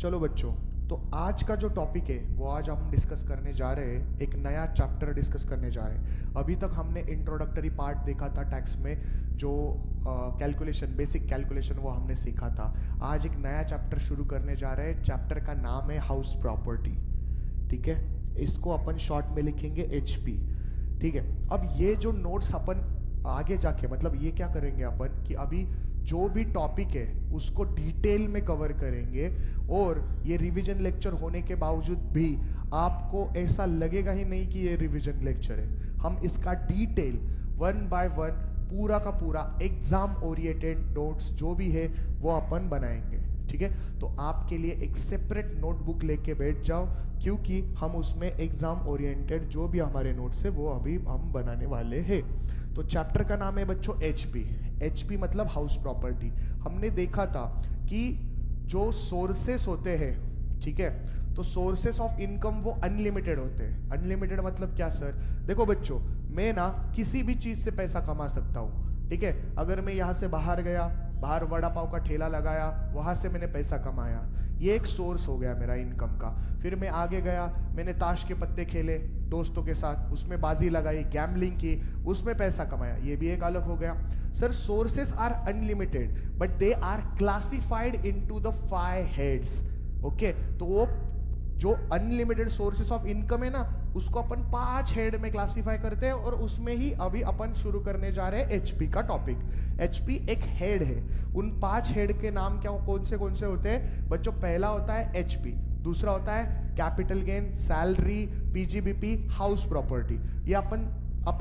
चलो बच्चों, तो आज का जो टॉपिक है वो आज हम डिस्कस करने जा रहे हैं, एक नया चैप्टर डिस्कस करने जा रहे हैं। अभी तक हमने इंट्रोडक्टरी पार्ट देखा था टैक्स में, जो कैलकुलेशन, बेसिक कैलकुलेशन वो हमने सीखा था। आज एक नया चैप्टर शुरू करने जा रहे हैं। चैप्टर का नाम है हाउस प्रॉपर्टी। ठीक है, इसको अपन शॉर्ट में लिखेंगे HP। ठीक है, अब ये जो नोट्स अपन आगे जाके, मतलब ये क्या करेंगे अपन कि अभी जो भी टॉपिक है उसको डिटेल में कवर करेंगे, और ये रिवीजन लेक्चर होने के बावजूद भी आपको ऐसा लगेगा ही नहीं कि ये रिवीजन लेक्चर है। हम इसका डिटेल 1 बाय 1 पूरा का पूरा एग्जाम ओरिएंटेड नोट्स जो भी है वो अपन बनाएंगे। ठीक है, तो आपके लिए एक सेपरेट नोटबुक लेके बैठ जाओ, क्योंकि हम उसमें एग्जाम ओरिएंटेड जो भी हमारे नोट्स है वो अभी हम बनाने वाले हैं। तो चैप्टर का नाम है बच्चों HP मतलब हाउस प्रॉपर्टी। हमने देखा था कि जो सोर्सेस होते हैं, ठीक है, तो सोर्सेस ऑफ इनकम वो अनलिमिटेड होते हैं। अनलिमिटेड मतलब क्या सर? देखो बच्चों, मैं ना किसी भी चीज से पैसा कमा सकता हूँ। ठीक है, अगर मैं यहाँ से बाहर गया, बाहर वड़ा पाव का ठेला लगाया, वहां से मैंने पैसा कमाया, ये एक सोर्स हो गया मेरा इनकम का। फिर मैं आगे गया, मैंने ताश के पत्ते खेले दोस्तों के साथ, उसमें बाजी लगाई, गैम्बलिंग की, उसमें पैसा कमाया, ये भी एक अलग हो गया। Sir, sources are unlimited but they are classified into the 5 heads. Okay, तो वो जो अनलिमिटेड सोर्सेस ऑफ इनकम है ना, उसको अपन 5 हेड में क्लासिफाई करते हैं, और उसमें ही अभी अपन शुरू करने जा रहे हैं HP का टॉपिक। HP एक हेड है। उन 5 हेड के नाम क्या, कौन से होते हैं बच्चों? पहला होता है HP, दूसरा होता है capital gain, salary, PGBP, house property. ये अपन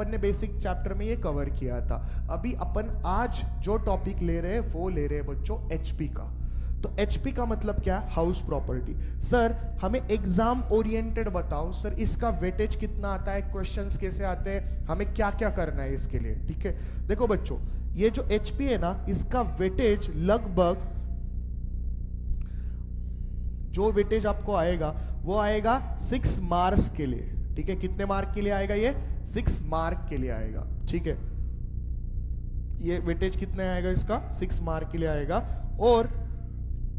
ने बेसिक चैप्टर में ये कवर किया था। अभी अपन आज जो टॉपिक ले रहे हैं वो ले रहे हैं बच्चों HP का। तो HP का मतलब क्या? House property. सर, हमें एग्जाम ओरिएंटेड बताओ सर, इसका वेटेज कितना आता है, क्वेश्चंस कैसे आते हैं, हमें क्या क्या करना है इसके लिए। ठीक है, देखो बच्चों, ये जो HP है ना, इसका वेटेज लगभग, जो वेटेज आपको आएगा वो आएगा 6 मार्क्स के लिए। ठीक है, कितने मार्क के लिए आएगा? ये 6 मार्क के लिए आएगा। ठीक है, ये वेटेज कितने आएगा इसका? 6 मार्क के लिए आएगा। और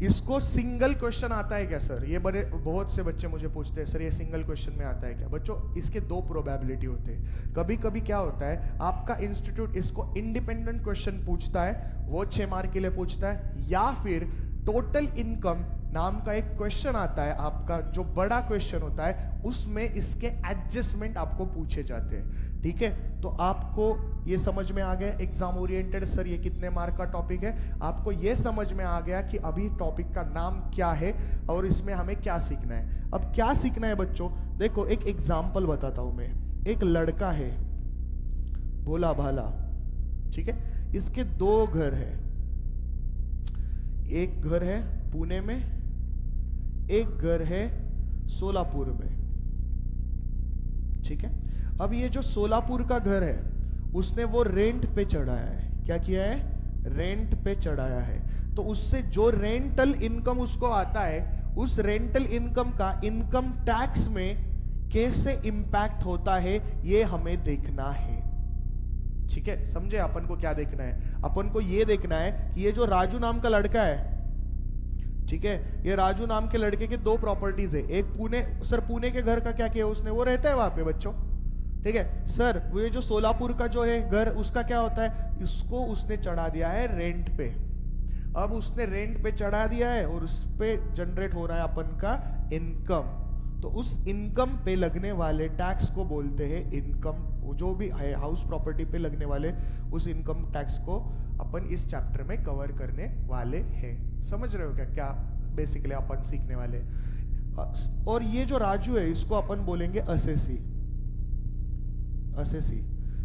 इसको सिंगल क्वेश्चन आता है क्या सर? ये बहुत से बच्चे मुझे पूछते हैं, सर ये सिंगल क्वेश्चन में आता है क्या? बच्चों, इसके 2 प्रोबेबिलिटी होते हैं। कभी कभी क्या होता है, आपका इंस्टीट्यूट इसको इंडिपेंडेंट क्वेश्चन पूछता है, वो 6 मार्क के लिए पूछता है, या फिर टोटल इनकम नाम का एक क्वेश्चन आता है आपका, जो बड़ा क्वेश्चन होता है, उसमें इसके एडजस्टमेंट आपको पूछे जाते हैं। ठीक है, तो आपको ये समझ में आ गया एग्जाम ओरिएंटेड सर ये कितने मार्क का टॉपिक है। आपको ये समझ में आ गया कि अभी टॉपिक का नाम क्या है और इसमें हमें क्या सीखना है। अब क्या सीखना है बच्चों? देखो, एक एग्जाम्पल बताता हूं मैं। एक लड़का है, भोला भाला, ठीक है, इसके 2 घर है। एक घर है पुणे में, एक घर है सोलापुर में। ठीक है, अब ये जो सोलापुर का घर है उसने वो रेंट पे चढ़ाया है। क्या किया है? रेंट पे चढ़ाया है। तो उससे जो रेंटल इनकम उसको आता है, उस रेंटल इनकम का इनकम टैक्स में कैसे इंपैक्ट होता है ये हमें देखना है। ठीक है, समझे? अपन को क्या देखना है? अपन को ये देखना है कि ये जो राजू नाम का लड़का है, ठीक है, ये राजू नाम के लड़के के 2 प्रॉपर्टीज है। एक पुणे, सर पुणे के घर का क्या किया उसने? वो रहता है वहां पे बच्चों। ठीक है सर, वो ये जो सोलापुर का जो है घर, उसका क्या होता है? इसको उसने चढ़ा दिया है रेंट पे। अब उसने रेंट पे चढ़ा दिया है और उस पे जनरेट हो रहा है अपन का इनकम। तो उस इनकम पे लगने वाले टैक्स को बोलते हैं इनकम। जो भी है हाउस प्रॉपर्टी पे लगने वाले उस इनकम टैक्स को अपन इस चैप्टर में कवर करने वाले हैं। समझ रहे हो क्या क्या बेसिकली अपन सीखने वाले? और ये जो राजू है इसको अपन बोलेंगे असेसी। असेसी,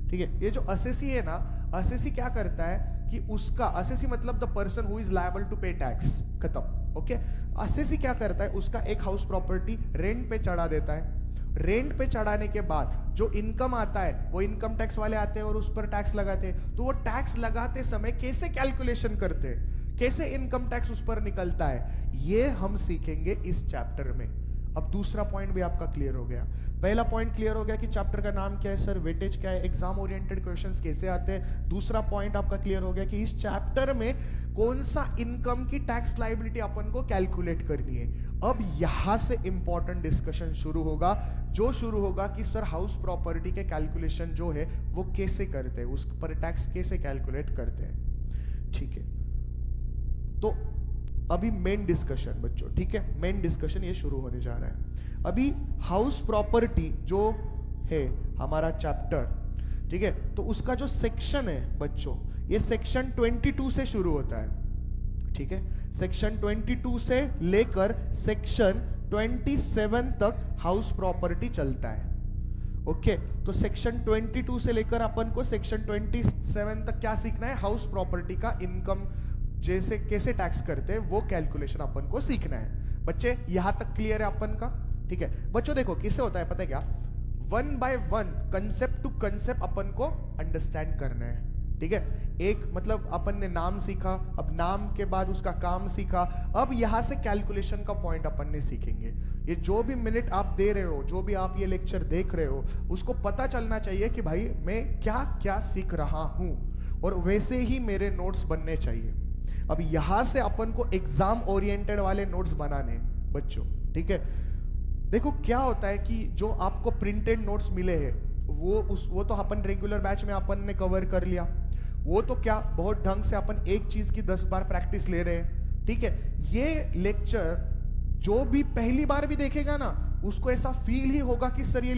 ठीक है, ये जो असेसी है ना, असेसी क्या करता है कि उसका, असेसी मतलब the person who is liable to pay tax, खत्म। ओके, असेसी क्या करता है, उसका एक हाउस प्रॉपर्टी रेंट पे चढ़ा देता है। रेंट पे चढ़ाने के बाद जो इनकम आता है वो इनकम टैक्स वाले आते हैं और उस पर टैक्स लगाते हैं। तो वो टैक्स लगाते समय कैसे कैलकुलेशन करते हैं, कैसे इनकम टैक्स उस पर निकलता है, ये हम सीखेंगे इस चैप्टर में। अब दूसरा पॉइंट भी आपका क्लियर हो गया। पहला पॉइंट क्लियर हो गया कि चैप्टर का नाम क्या है सर, वेटेज क्या है, एग्जाम ओरिएंटेड क्वेश्चंस कैसे आते हैं। दूसरा पॉइंट आपका क्लियर हो गया कि इस चैप्टर में कौन सा इनकम की टैक्स लायबिलिटी अपन को कैलकुलेट करनी है। अब यहां से इंपॉर्टेंट डिस्कशन शुरू होगा, जो शुरू होगा कि सर हाउस प्रॉपर्टी के कैलकुलेशन जो है वो कैसे करते हैं, उस पर टैक्स कैसे कैलकुलेट करते हैं। ठीक है, तो अभी मेन डिस्कशन बच्चों, ठीक है, मेन डिस्कशन ये शुरू होने जा रहा है। अभी हाउस प्रॉपर्टी जो है हमारा चैप्टर, ठीक है, तो उसका जो सेक्शन है बच्चों, ये सेक्शन 22 से शुरू होता है। ठीक है, सेक्शन 22 से लेकर सेक्शन 27 तक हाउस प्रॉपर्टी चलता है। ओके, तो सेक्शन 22 से लेकर अपन को सेक्शन 27 तक क्या सीखना है, हाउस प्रॉपर्टी का इनकम जैसे कैसे टैक्स करते हैं वो कैलकुलेशन अपन को सीखना है। बच्चे यहां तक क्लियर है अपन का? ठीक है बच्चों, देखो किससे होता है पता है क्या, one by one, concept to concept अपन को अंडरस्टैंड करना है। ठीक है, एक मतलब अपन ने नाम सीखा, अब नाम के बाद उसका काम सीखा, अब यहां से कैलकुलेशन का पॉइंट अपन ने सीखेंगे। ये जो भी मिनट आप दे रहे हो, जो भी आप ये लेक्चर देख रहे हो, उसको पता चलना चाहिए कि भाई मैं क्या क्या सीख रहा हूं, और वैसे ही मेरे नोट्स बनने चाहिए। अब यहां से अपन को एग्जाम ओरिएंटेड वाले नोट्स बनाने बच्चों। ठीक है, देखो क्या होता है कि जो आपको प्रिंटेड नोट्स मिले हैं वो तो अपन रेगुलर बैच में अपन ने कवर कर लिया, वो तो क्या बहुत ढंग से अपन एक चीज की 10 बार प्रैक्टिस ले रहे हैं। ठीक है, ये लेक्चर जो भी पहली बार भी देखेगा ना, उसको ऐसा फील ही होगा कि सर ये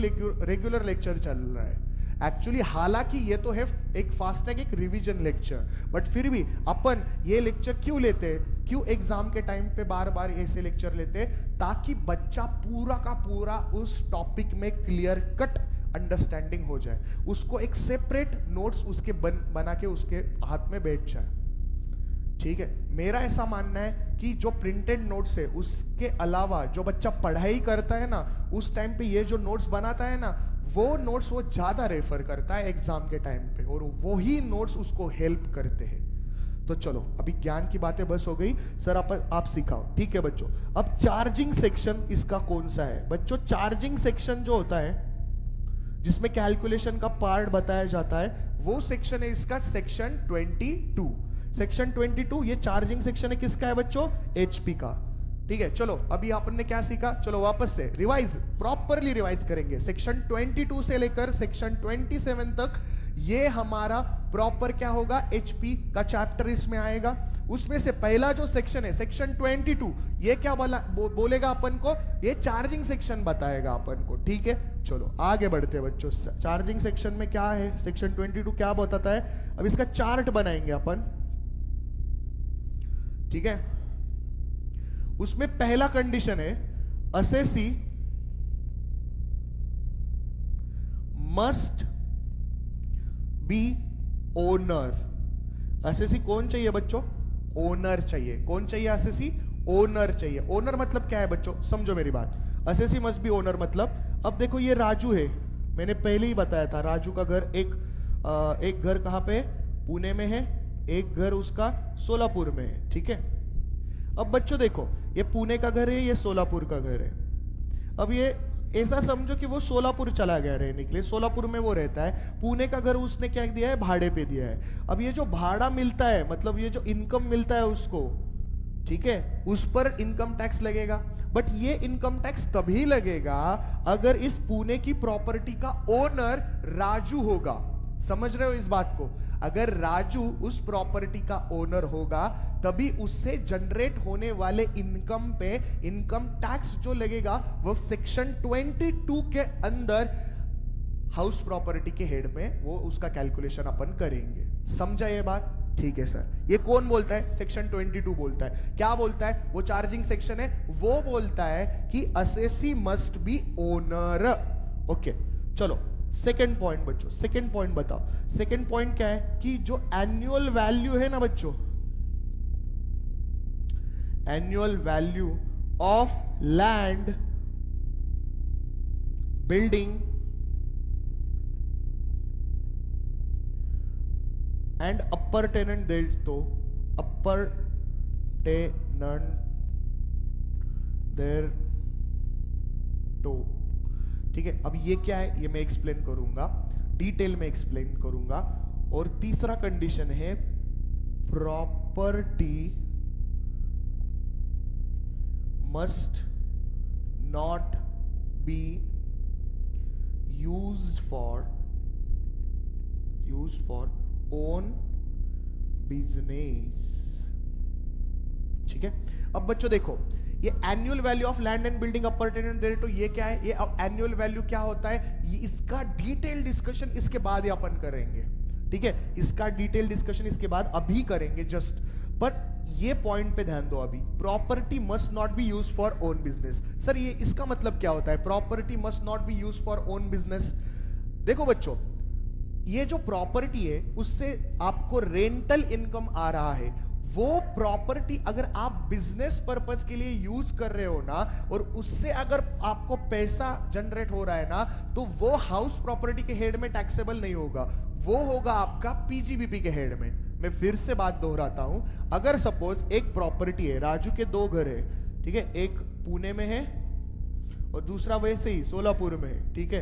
रेगुलर लेक्चर चल रहा है। एक्चुअली हालांकि ये तो है एक फास्ट ट्रैक, एक रिवीजन लेक्चर, बट फिर भी अपन ये लेक्चर क्यों लेते हैं, क्यों एग्जाम के टाइम पे बार बार ऐसे लेक्चर लेते हैं, ताकि बच्चा पूरा का पूरा उस टॉपिक में क्लियर कट अंडरस्टैंडिंग हो जाए, उसको एक सेपरेट नोट्स उसके बना के उसके हाथ में बैठ जाए। ठीक है, मेरा ऐसा मानना है कि जो प्रिंटेड नोट्स है उसके अलावा जो बच्चा पढ़ाई करता है ना, उस टाइम पे ये जो नोट्स बनाता है ना, वो नोट्स वो ज्यादा रेफर करता है एग्जाम के टाइम पे, और वही नोट्स उसको हेल्प करते हैं। तो चलो अभी ज्ञान की बातें बस हो गई, सर आप सिखाओ। ठीक है बच्चों, अब चार्जिंग सेक्शन इसका कौन सा है बच्चों? चार्जिंग सेक्शन जो होता है जिसमें कैलकुलेशन का पार्ट बताया जाता है, वो सेक्शन है इसका सेक्शन 22। सेक्शन 22 ये चार्जिंग सेक्शन है किसका है बच्चों? एचपी का। ठीक है, चलो अभी आपन ने क्या सीखा, चलो वापस से रिवाइज, प्रॉपरली रिवाइज करेंगे। सेक्शन 22 से लेकर सेक्शन 27 तक ये हमारा प्रॉपर क्या होगा, एचपी का चैप्टर इसमें आएगा। उसमें से पहला जो सेक्शन है सेक्शन 22, ये क्या बोलेगा अपन को, ये चार्जिंग सेक्शन बताएगा अपन को। ठीक है, चलो आगे बढ़ते हैं बच्चों। चार्जिंग सेक्शन में क्या है, सेक्शन 22 क्या बताता है, अब इसका चार्ट बनाएंगे अपन। ठीक है, उसमें पहला कंडीशन है, assessee must be owner. Assessee कौन चाहिए बच्चों? ओनर चाहिए। कौन चाहिए असेसी? ओनर चाहिए। ओनर मतलब क्या है बच्चों, समझो मेरी बात। असेसी मस्ट बी ओनर मतलब, अब देखो ये राजू है, मैंने पहले ही बताया था राजू का घर एक घर कहां पे, पुणे में है, एक घर उसका सोलापुर में है। ठीक है, अब बच्चों देखो ये पुणे का घर है, ये सोलापुर का घर है। अब ये ऐसा समझो कि वो सोलापुर चला गया रहने के लिए, सोलापुर में वो रहता है, पुणे का घर उसने क्या दिया है, भाड़े पे दिया है। अब ये जो भाड़ा मिलता है, मतलब ये जो इनकम मिलता है उसको, ठीक है, उस पर इनकम टैक्स लगेगा। बट ये इनकम टैक्स तभी लगेगा अगर इस पुणे की प्रॉपर्टी का ओनर राजू होगा। समझ रहे हो इस बात को? अगर राजू उस प्रॉपर्टी का ओनर होगा तभी उससे जनरेट होने वाले इनकम पे इनकम टैक्स जो लगेगा वो सेक्शन 22 के अंदर हाउस प्रॉपर्टी के हेड में वो उसका कैलकुलेशन अपन करेंगे। समझा ये बात? ठीक है सर। ये कौन बोलता है? सेक्शन 22 बोलता है। क्या बोलता है? वो चार्जिंग सेक्शन है, वो बोलता है कि assessee must be owner. Okay, चलो सेकेंड पॉइंट बच्चों, सेकेंड पॉइंट बताओ। सेकेंड पॉइंट क्या है कि जो एनुअल वैल्यू है ना बच्चों, annual value of land, building and appurtenant दे, तो अपर टेनेंट देयर टो। ठीक है, अब ये क्या है ये मैं एक्सप्लेन करूंगा, डिटेल में एक्सप्लेन करूंगा। और तीसरा कंडीशन है property must not be used for own business. ठीक है, अब बच्चों देखो, ये annual value of land and building appertaining thereto, ये क्या है, ये एनुअल वैल्यू क्या होता है, ये इसका डिटेल डिस्कशन इसके बाद ही अपन करेंगे। ठीक है, इसका डिटेल डिस्कशन इसके बाद अभी करेंगे जस्ट, पर ये पॉइंट पे ध्यान दो अभी। Property must not be used for own business. Sir ये इसका मतलब क्या होता है, property must not be used for own business? देखो बच्चों, ये जो प्रॉपर्टी है उससे आपको रेंटल इनकम आ रहा है, वो प्रॉपर्टी अगर आप बिजनेस पर्पस के लिए यूज कर रहे हो ना, और उससे अगर आपको पैसा जनरेट हो रहा है ना, तो वो हाउस प्रॉपर्टी के हेड में टैक्सेबल नहीं होगा, वो होगा आपका पीजीबीपी के हेड में। मैं फिर से बात दोहराता हूं, अगर सपोज एक प्रॉपर्टी है, राजू के 2 घर है, ठीक है, एक पुणे में है और दूसरा वैसे ही सोलापुर में है। ठीक है,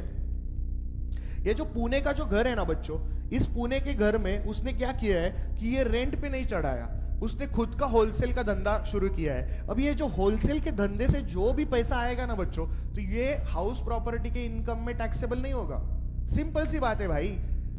ये जो पुणे का जो घर है ना बच्चों, इस पुणे के घर में उसने क्या किया है कि ये रेंट पे नहीं चढ़ाया, उसने खुद का होलसेल का धंधा शुरू किया है। अब ये जो होलसेल के धंधे से जो भी पैसा आएगा ना बच्चों, तो ये हाउस प्रॉपर्टी के इनकम में टैक्सेबल नहीं होगा। सिंपल सी बात है भाई।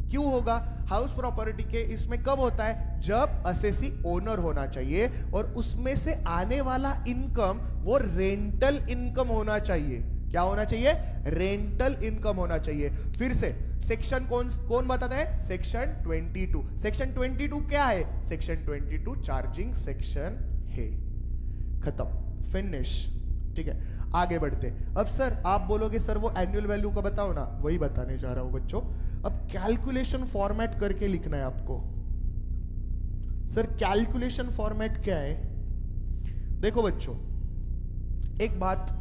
क्यों होगा? हाउस प्रॉपर्टी के इसमें कब होता है, जब असेसी ओनर होना चाहिए और उसमें से आने वाला इनकम वो रेंटल इनकम होना चाहिए। क्या होना चाहिए? रेंटल इनकम होना चाहिए। फिर से सेक्शन कौन बताता है? सेक्शन 22। सेक्शन 22 क्या है? सेक्शन 22 चार्जिंग सेक्शन है। खत्म, फिनिश। ठीक है, आगे बढ़ते। अब सर आप बोलोगे सर वो एनुअल वैल्यू का बताओ ना, वही बताने जा रहा हूं बच्चों। अब कैलकुलेशन फॉर्मेट करके लिखना है आपको। सर कैलकुलेशन फॉर्मेट क्या है? देखो बच्चों, एक बात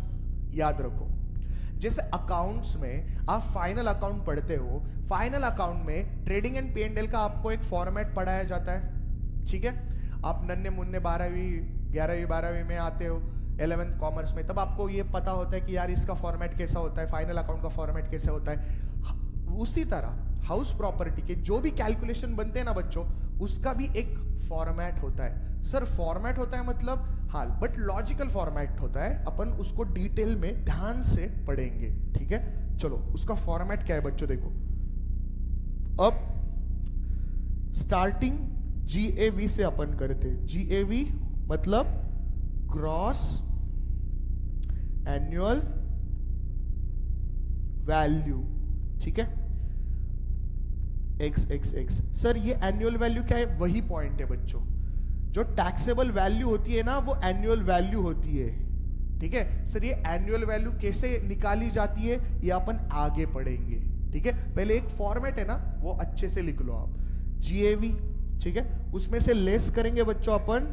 याद रखो, जैसे अकाउंट्स में आप फाइनल अकाउंट पढ़ते हो, फाइनल अकाउंट में ट्रेडिंग एंड P&L का आपको एक फॉर्मेट पढ़ाया जाता है। ठीक है, आप नन्हे मुन्ने 12वीं 11वीं 12वीं में आते हो, 11th कॉमर्स में, तब आपको ये पता होता है कि यार इसका फॉर्मेट कैसा होता है, फाइनल अकाउंट का फॉर्मेट कैसे होता है। उसी तरह हाउस प्रॉपर्टी के जो भी कैलकुलेशन बनते हैं ना बच्चों, उसका भी एक फॉर्मेट होता है। सर फॉर्मेट होता है मतलब, हाँ, बट लॉजिकल फॉर्मेट होता है, अपन उसको डिटेल में ध्यान से पढ़ेंगे। ठीक है, चलो उसका फॉर्मेट क्या है बच्चों, देखो। अब स्टार्टिंग GAV से अपन करते। GAV मतलब ग्रॉस एनुअल वैल्यू। ठीक है, x। सर ये एनुअल वैल्यू क्या है? वही पॉइंट है बच्चों, जो टैक्सेबल वैल्यू होती है ना, वो एनुअल वैल्यू होती है। ठीक है सर, ये एनुअल वैल्यू कैसे निकाली जाती है ये अपन आगे पढ़ेंगे। ठीक है, पहले एक फॉर्मेट है ना, वो अच्छे से लिख लो आप। GAV, ठीक है, उसमें से लेस करेंगे बच्चों अपन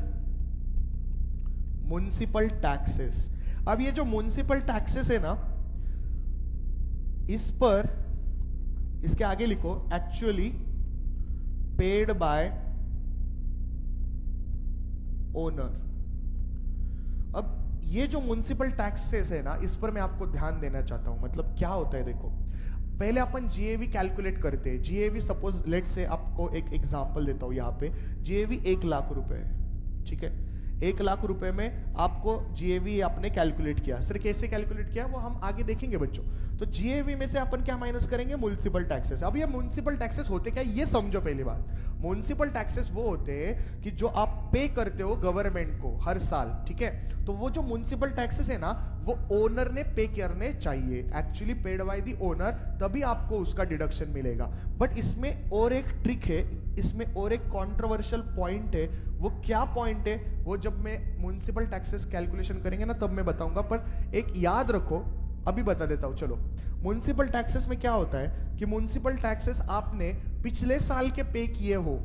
म्युनिसिपल टैक्सेस। अब ये जो म्युनिसिपल टैक्सेस है ना, इस पर इसके आगे लिखो एक्चुअली पेड बाय ओनर। अब ये जो म्युनिसिपल टैक्सेस है ना, इस पर मैं आपको ध्यान देना चाहता हूं। मतलब क्या होता है देखो, पहले अपन GAV कैलकुलेट करते हैं। GAV सपोज लेट से आपको एक एग्जांपल देता हूं, यहां पे GAV 1 लाख रुपए है। ठीक है, 1 लाख रुपए में आपको GAV आपने कैलकुलेट किया। सर कैसे कैलकुलेट किया वो हम आगे देखेंगे बच्चों। तो GAV में से अपन क्या माइनस करेंगे? Municipal taxes. अब ये म्युनिसिपल टैक्सेस होते क्या, ये समझो पहली बात। म्युनिसिपल टैक्सेस वो होते हैं कि जो आप पे करते हो गवर्नमेंट को हर साल। ठीक है, तो वो जो म्युनिसिपल टैक्सेस है ना, वो ओनर ने पे करने चाहिए, actually paid by the owner, तभी आपको उसका डिडक्शन मिलेगा। बट इसमें और एक ट्रिक है, इसमें और एक कंट्रोवर्शियल पॉइंट है। वो क्या पॉइंट है वो जब मैं म्युनिसिपल टैक्सेस कैलकुलेशन करेंगे ना तब मैं बताऊंगा, पर एक याद रखो, अभी बता देता हूं। चलो, म्युनिसिपल टैक्सेस में क्या होता है कि म्युनिसिपल टैक्सेस आपने पिछले साल के पे किए हो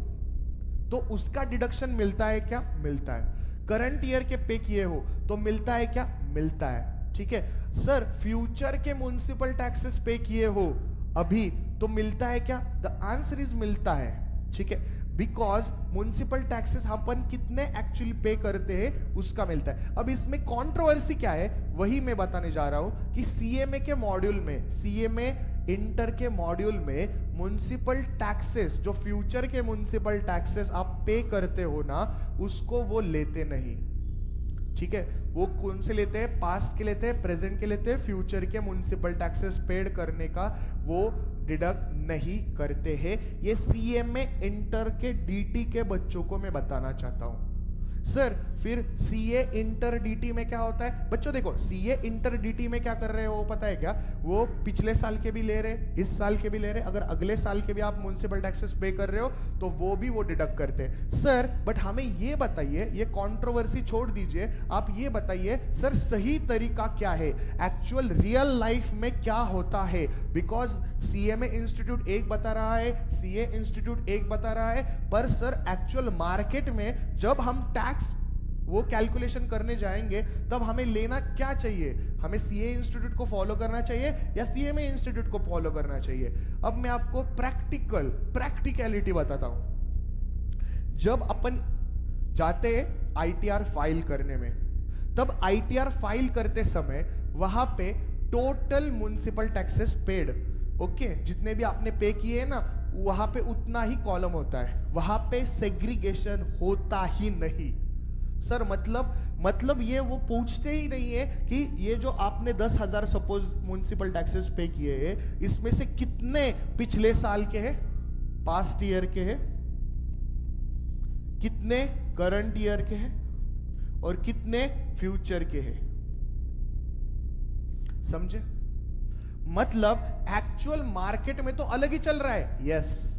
तो उसका डिडक्शन मिलता है क्या? मिलता है। करंट ईयर के पे किए हो तो मिलता है क्या? मिलता है। ठीक है सर, फ्यूचर के म्युनिसिपल टैक्सेस पे किए हो अभी तो मिलता है क्या? द आंसर इज मिलता है। ठीक है, बिकॉज म्युनिसिपल टैक्सेस अपन कितने एक्चुअली पे करते हैं उसका मिलता है। अब इसमें कंट्रोवर्सी क्या है वही मैं बताने जा रहा हूं कि सीएमए के मॉड्यूल में, सीएमए इंटर के मॉड्यूल में म्युनिसिपल टैक्सेस, जो फ्यूचर के म्युनिसिपल टैक्सेस आप पे करते हो ना, उसको वो लेते नहीं। ठीक है, वो कौन से लेते हैं? पास्ट के लेते हैं, प्रेजेंट के लेते हैं, फ्यूचर के म्युनिसिपल टैक्सेस पेड करने का वो डिडक्ट नहीं करते हैं। ये सीएमए इंटर के डीटी के बच्चों को मैं बताना चाहता हूं। सर फिर सीए इंटर डीटी में क्या होता है? बच्चों देखो, सीए इंटर डीटी में क्या कर रहे हो वो पता है क्या? वो पिछले साल के भी ले रहे, इस साल के भी ले रहे, अगर अगले साल के भी आप म्युनिसिपल टैक्सेस पे कर रहे हो तो वो भी वो डिडक्ट करते हैं। सर बट हमें ये बताइए, ये कंट्रोवर्सी छोड़ दीजिए, आप ये बताइए सर सही तरीका क्या है, एक्चुअल रियल लाइफ में क्या होता है? बिकॉज सीएमए इंस्टीट्यूट एक बता रहा है, सीए इंस्टीट्यूट एक बता रहा है, पर सर एक्चुअल मार्केट में जब हम टैक्स वो कैलकुलेशन करने जाएंगे तब हमें लेना क्या चाहिए? हमें सीए इंस्टीट्यूट को फॉलो करना चाहिए या सीएमए इंस्टीट्यूट को फॉलो करना चाहिए? अब मैं आपको प्रैक्टिकलिटी बताता हूं। जब अपन जाते आईटीआर फाइल करने में, तब आईटीआर फाइल करते समय वहां पे total municipal taxes paid, okay, जितने भी आपने पे किए हैं ना, वहां पे उतना ही कॉलम होता है, वहां पे सेग्रीगेशन होता ही नहीं। सर मतलब ये वो पूछते ही नहीं है कि ये जो आपने 10,000 सपोज म्युनिसिपल टैक्सेस पे किए हैं, इसमें से कितने पिछले साल के हैं, पास्ट ईयर के हैं, कितने करंट ईयर के हैं और कितने फ्यूचर के हैं। समझे? मतलब एक्चुअल मार्केट में तो अलग ही चल रहा है, यस,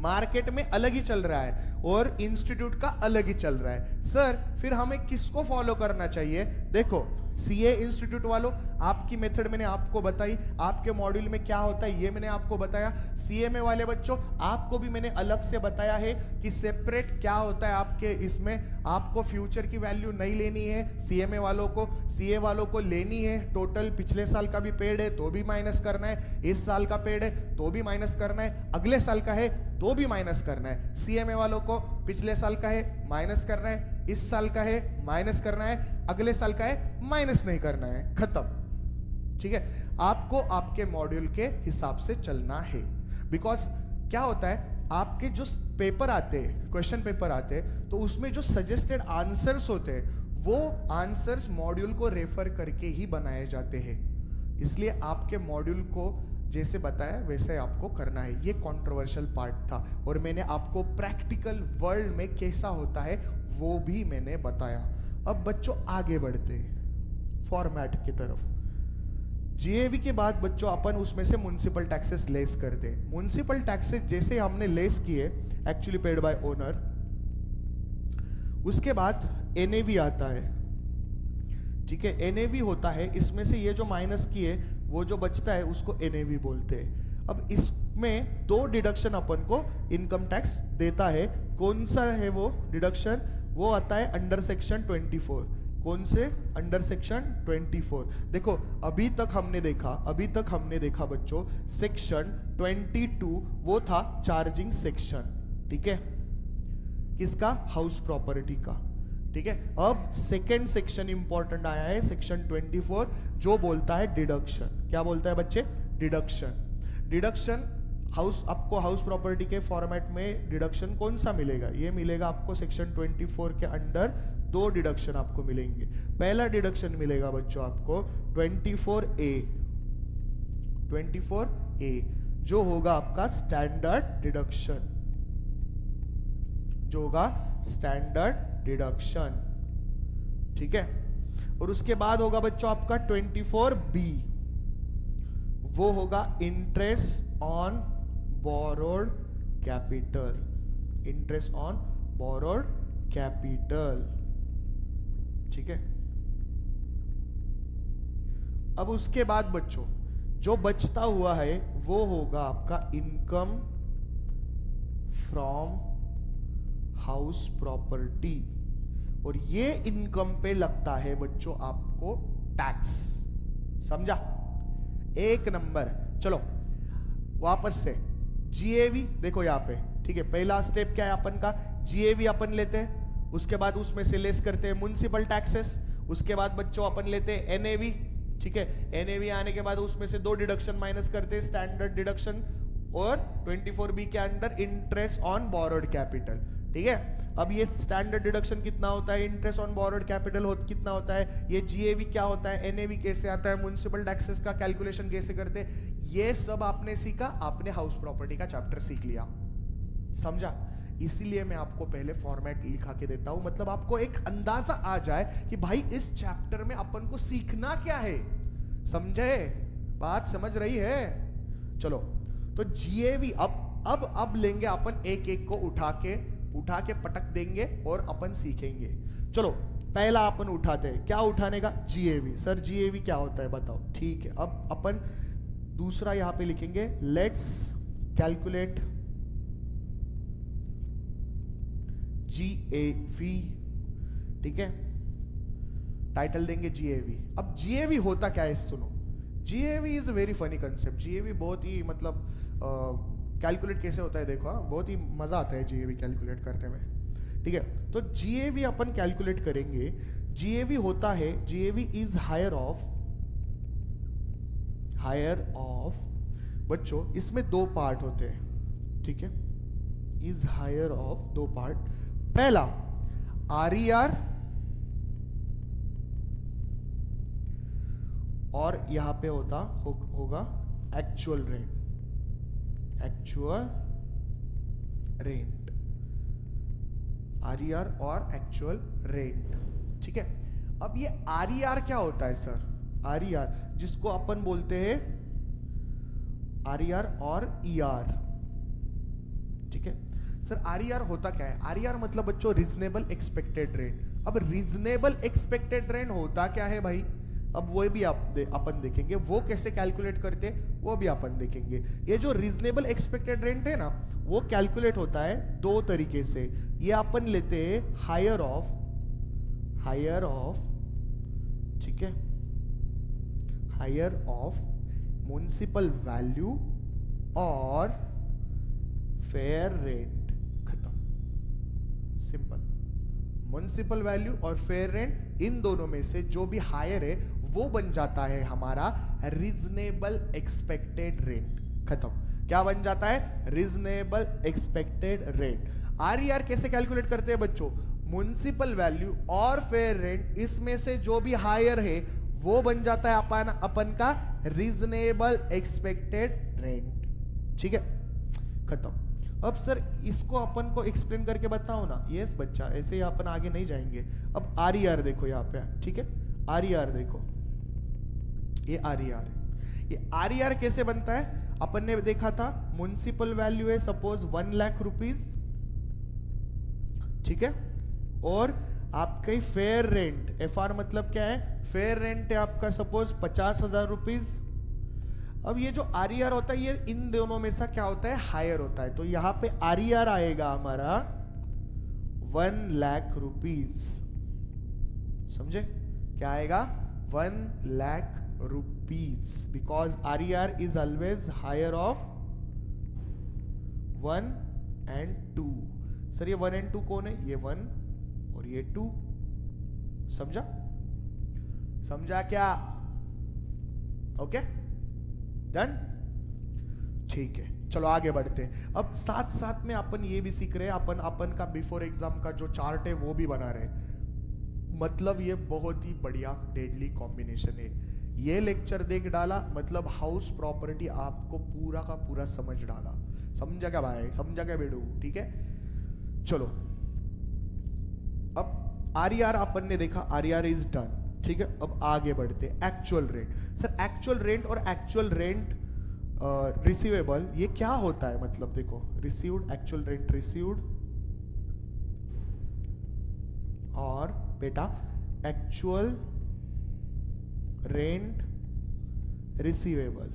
मार्केट में अलग ही चल रहा है और इंस्टीट्यूट का अलग ही चल रहा है। सर फिर हमें किसको फॉलो करना चाहिए? देखो सीए इंस्टीट्यूट वालों, आपकी मेथड मैंने आपको बताई, आपके मॉड्यूल में क्या होता है ये मैंने आपको बताया। सीएमए वाले बच्चों, आपको भी मैंने अलग से बताया है कि सेपरेट क्या होता है आपके इसमें। आपको फ्यूचर की वैल्यू नहीं लेनी है, सीएमए वालों को, सीए वालों को लेनी है। टोटल पिछले साल का भी पेड है तो भी माइनस करना है, इस साल का पेड है तो भी माइनस करना है, अगले साल का है तो भी माइनस करना है। सीएमए वालों को पिछले साल का है माइनस करना है, इस साल का है माइनस करना है, अगले साल का है माइनस नहीं करना है, खत्म। ठीक है, आपको आपके मॉड्यूल के हिसाब से चलना है। बिकॉज क्या होता है, आपके जो पेपर आते हैं, क्वेश्चन पेपर आते हैं, तो उसमें जो सजेस्टेड आंसर्स होते हैं वो आंसर्स मॉड्यूल को रेफर करके ही बनाए जाते हैं। इसलिए आपके मॉड्यूल को जैसे बताया वैसे आपको करना है। ये कंट्रोवर्शियल पार्ट था और मैंने आपको प्रैक्टिकल वर्ल्ड में कैसा होता है वो भी मैंने बताया। अब बच्चों आगे बढ़ते हैं फॉर्मेट की तरफ। जीएवी के बाद बच्चों अपन उसमें से म्युनिसिपल टैक्सेस लेस करते हैं। म्युनिसिपल टैक्सेस जैसे हमने लेस किए एक्चुअली पेड बाय ओनर, उसके बाद एनएवी आता है। ठीक है, एनएवी होता है, इसमें से ये जो माइनस किए वो जो बचता है उसको एनएवी बोलते हैं। अब इसमें दो डिडक्शन अपन को इनकम टैक्स देता है। कौन सा है वो डिडक्शन? वो आता है अंडर सेक्शन 24। कौन से? Under section 24। देखो अभी तक हमने देखा बच्चों, सेक्शन 22 वो था चार्जिंग सेक्शन। ठीक है, किसका? हाउस प्रॉपर्टी का। ठीक है, अब सेकेंड सेक्शन इंपॉर्टेंट आया है, सेक्शन 24, जो बोलता है डिडक्शन। क्या बोलता है बच्चे? डिडक्शन हाउस, आपको हाउस प्रॉपर्टी के फॉर्मेट में डिडक्शन कौन सा मिलेगा? ये मिलेगा आपको सेक्शन 24 के अंडर। दो डिडक्शन आपको मिलेंगे। पहला डिडक्शन मिलेगा बच्चों आपको 24A, जो होगा आपका स्टैंडर्ड डिडक्शन, जो होगा स्टैंडर्ड डिडक्शन। ठीक है, और उसके बाद होगा बच्चों आपका 24B, वो होगा interest on borrowed capital. Interest on borrowed capital. ठीक है, अब उसके बाद बच्चों जो बचता हुआ है वो होगा आपका इनकम फ्रॉम हाउस प्रॉपर्टी, और ये इनकम पे लगता है बच्चों आपको टैक्स। समझा? एक नंबर। चलो वापस से जीएवी देखो, यहां पे ठीक है, पहला स्टेप क्या है अपन का, जीएवी अपन लेते हैं, उसके बाद उसमें से लेस करते हैं म्युनिसिपल टैक्सेस, उसके बाद बच्चों अपन लेते हैं एनएवी, ठीक है, एनएवी आने के बाद उसमें से 2 डिडक्शन माइनस करते हैं, स्टैंडर्ड डिडक्शन और 24B के under interest on borrowed capital, ठीक है। अब ये स्टैंडर्ड डिडक्शन कितना होता है, इंटरेस्ट ऑन बोरोड कैपिटल कितना होता है, ये जीएवी क्या होता है, एनएवी कैसे आता है, म्युनिसिपल टैक्सेस का कैलकुलेशन कैसे करते हैं, ये सब आपने सीखा, आपने हाउस प्रॉपर्टी का चैप्टर सीख लिया, समझा। इसीलिए मैं आपको पहले फॉर्मेट लिखा के देता हूं, मतलब आपको एक अंदाजा आ जाए कि भाई इस चैप्टर में अपन को सीखना क्या है, समझे, बात समझ रही है। चलो तो जीएवी अब लेंगे अपन, एक एक को उठा के पटक देंगे और अपन सीखेंगे। चलो पहला अपन उठाते हैं, क्या उठाने का, जीएवी। सर जीएवी क्या होता है बताओ, ठीक है। अब अपन दूसरा यहां पे लिखेंगे, लेट्स कैलकुलेट जीएवी, ठीक है, टाइटल देंगे जीएवी। अब जीएवी होता क्या है सुनो, GAV is a very funny concept, GAV बहुत ही मतलब कैलकुलेट कैसे होता है देखो, बहुत ही मजा आता है जीएवी कैलकुलेट करने में, ठीक है। तो जीएवी अपन कैलकुलेट करेंगे, जीएवी होता है, जीएवी इज हायर ऑफ बच्चों, इसमें 2 पार्ट होते हैं, ठीक है, इज हायर ऑफ 2 पार्ट, पहला आरईआर और यहां पे होगा एक्चुअल रेंट, आरईआर और एक्चुअल रेंट, ठीक है। अब ये आरईआर क्या होता है सर, आरईआर जिसको अपन बोलते हैं आरईआर और ईआर, ठीक है। सर आरईआर होता क्या है, आरईआर मतलब बच्चों रीजनेबल एक्सपेक्टेड रेंट। अब रीजनेबल एक्सपेक्टेड रेंट होता क्या है भाई, अब वो भी अपन देखेंगे, वो कैसे कैलकुलेट करते वो भी अपन देखेंगे। ये जो रीजनेबल एक्सपेक्टेड रेंट है ना, वो कैलकुलेट होता है 2 तरीके से। ये अपन लेते हैं हायर ऑफ, ठीक है, हायर ऑफ म्युनिसिपल वैल्यू और फेयर रेंट, खत्म, सिंपल। म्युनिसिपल वैल्यू और फेयर रेंट, इन दोनों में से जो भी हायर है वो बन जाता है हमारा रीजनेबल एक्सपेक्टेड रेंट, खत्म। क्या बन जाता है, रीजनेबल एक्सपेक्टेड रेंट। आरईआर कैसे कैलकुलेट करते हैं बच्चों, म्युनिसिपल वैल्यू और फेयर रेंट, इसमें से जो भी हायर है वो बन जाता है अपन का रीजनेबल एक्सपेक्टेड रेंट, ठीक है, खत्म। अब सर इसको अपन को एक्सप्लेन करके बताओ ना, यस बच्चा, ऐसे ही अपन आगे नहीं जाएंगे। अब आरईआर देखो यहाँ पे, ठीक है, आरईआर देखो, ये आरईआर है। ये आरईआर कैसे बनता है, अपन ने देखा था म्युनिसिपल वैल्यू है सपोज 1 लाख रुपीज, ठीक है, और आपका फेयर रेंट, एफआर मतलब क्या है, फेयर रेंट है आपका सपोज 50,000 रुपीज। अब ये जो आरईआर होता है ये इन दोनों में से क्या होता है, हायर होता है, तो यहां पे आरईआर आएगा हमारा 1 लाख रुपीज, समझे, क्या आएगा 1 lakh rupees, because RER is always higher of 1 and 2। Sir ये 1 and 2 कौन है, ये 1 और ये 2, समझा क्या, ओके डन, ठीक है। चलो आगे बढ़ते हैं। अब साथ साथ में अपन ये भी सीख रहे हैं, अपन का बिफोर एग्जाम का जो चार्ट है वो भी बना रहे हैं, मतलब ये बहुत ही बढ़िया डेडली कॉम्बिनेशन है। ये लेक्चर देख डाला मतलब हाउस प्रॉपर्टी आपको पूरा का पूरा समझ डाला, समझा क्या भाई, समझा क्या बेटू, ठीक है। चलो अब आरईआर अपन ने देखा, आरईआर इज डन, ठीक है। अब आगे बढ़ते, actual rent. Sir actual rent और एक्चुअल रेंट रिसीवेबल ये क्या होता है, मतलब देखो रिसीव्ड, एक्चुअल रेंट रिसीव्ड और बेटा एक्चुअल रेंट रिसीवेबल,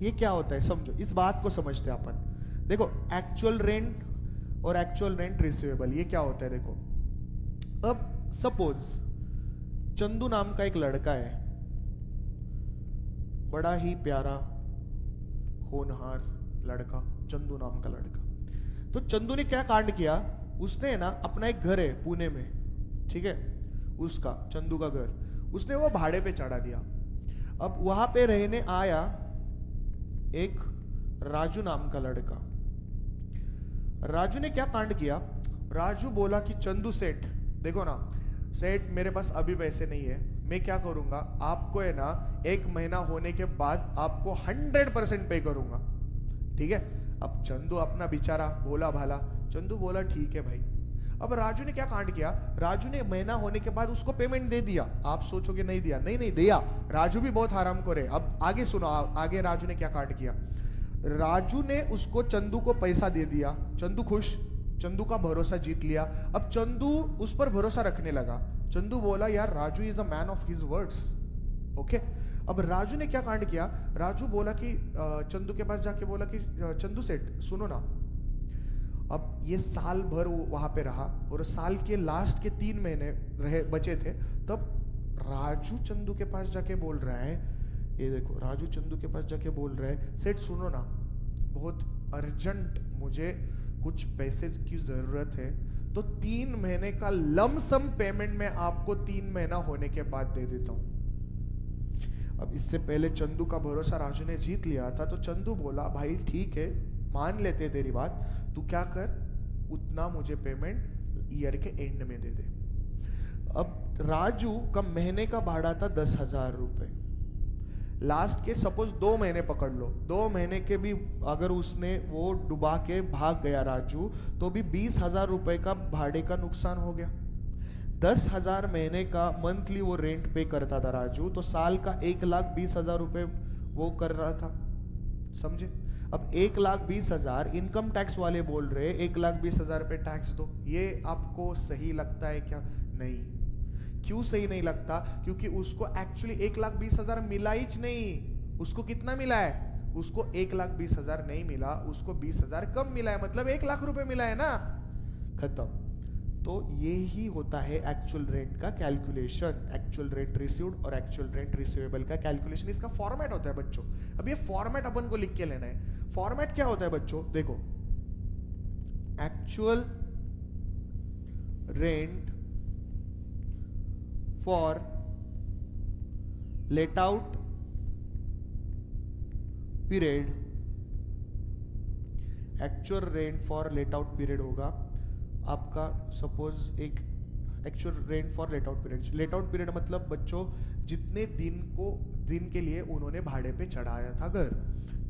ये क्या होता है समझो, इस बात को समझते हैं अपन। देखो एक्चुअल रेंट और एक्चुअल रेंट रिसीवेबल ये क्या होता है, देखो अब सपोज चंदू नाम का एक लड़का है, बड़ा ही प्यारा होनहार लड़का, चंदू नाम का लड़का। तो चंदू ने क्या कांड किया, उसने ना अपना एक घर है पुणे में, ठीक है, उसका चंदू का घर उसने वो भाड़े पे चढ़ा दिया। अब वहां पे रहने आया एक राजू नाम का लड़का। राजू ने क्या कांड किया, राजू बोला कि चंदू सेठ देखो ना सेठ, मेरे पास अभी पैसे नहीं है, मैं क्या करूंगा, आपको है ना 1 महीना होने के बाद आपको 100% पे करूंगा, ठीक है। अब चंदू अपना बेचारा भोला भाला, चंदू बोला ठीक है भाई। अब राजू ने क्या कांड किया, राजू ने महीना होने के बाद उसको पेमेंट दे दिया। आप सोचोगे नहीं दिया, नहीं नहीं दिया, राजू भी बहुत हराम खोर है। अब आगे सुनो, आगे राजू ने क्या कांड किया, राजू ने उसको चंदू को पैसा दे दिया, चंदू खुश, चंदू का भरोसा जीत लिया। अब चंदू उस पर भरोसा रखने लगा। चंदू बोला यार Raju is the man of his words, okay. अब राजू ने क्या कांड किया, राजू बोला कि चंदू के पास जाके बोला कि चंदू सेठ सुनो ना, अब ये साल भर वो वहां पे रहा और साल के लास्ट के 3 महीने रहे बचे थे। तब राजू चंदू के पास जाके बोल रहा है, ये देखो राजू चंदू के पास जाके बोल रहा है सेठ सुनो ना, बहुत अर्जेंट मुझे कुछ पैसे की जरूरत है, तो 3 महीने का लमसम पेमेंट मैं आपको 3 महीना होने के बाद दे देता हूं। अब इससे पहले चंदू का भरोसा राजू ने जीत लिया था, तो चंदू बोला भाई ठीक है मान लेते तेरी बात, तू क्या कर उतना मुझे पेमेंट ईयर के एंड में दे दे। अब राजू का महीने का भाड़ा था 10,000 रुपए। लास्ट के सपोज 2 महीने पकड़ लो, 2 महीने के भी अगर उसने वो डुबा के भाग गया राजू, तो भी 20,000 रुपए का भाड़े का नुकसान हो गया। 10,000 महीने का मंथली वो रेंट पे करता था राजू, तो साल का 1,20,000 रुपए वो कर रहा था, समझे। अब 1,20,000 इनकम टैक्स वाले बोल रहे 1,20,000 पे टैक्स दो, ये आपको सही लगता है क्या? नहीं। क्यों सही नहीं लगता? क्योंकि उसको एक्चुअली 1,20,000 मिला ही नहीं। उसको कितना मिला है? उसको 1,20,000 नहीं मिला, उसको 20,000 कम मिला है, मतलब 1,00,000 रुपए मिला है ना, खत्म। तो ये ही होता है एक्चुअल रेंट का कैलकुलेशन, एक्चुअल रेंट रिसीव्ड और एक्चुअल रेंट रिसीवेबल का कैलकुलेशन। इसका फॉर्मेट होता है बच्चों। अब ये फॉर्मेट अपन को लिख के लेना है। फॉर्मेट क्या होता है बच्चों? देखो, actual rent for let out period, actual rent for let out period होगा आपका, सपोज एक actual rent for let out period. Let out period मतलब बच्चों जितने दिन के लिए उन्होंने भाड़े पे चढ़ाया था घर,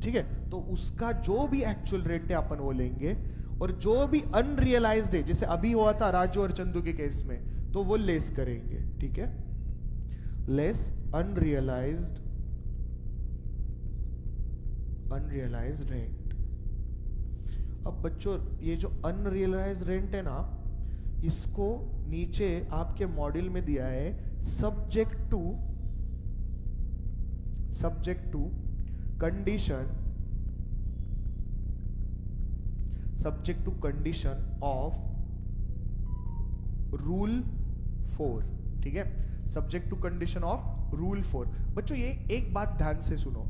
ठीक है, तो उसका जो भी एक्चुअल रेंट है अपन वो लेंगे, और जो भी अनरियलाइज्ड है, जैसे अभी हुआ था राजू और चंदू के केस में, तो वो लेस करेंगे, ठीक है, लेस अनरियलाइज्ड रेंट। अब बच्चों ये जो अनरियलाइज्ड रेंट है ना, इसको नीचे आपके मॉड्यूल में दिया है, subject to condition of rule 4, ठीक है, subject to condition of rule 4। बच्चों ये एक बात ध्यान से सुनो,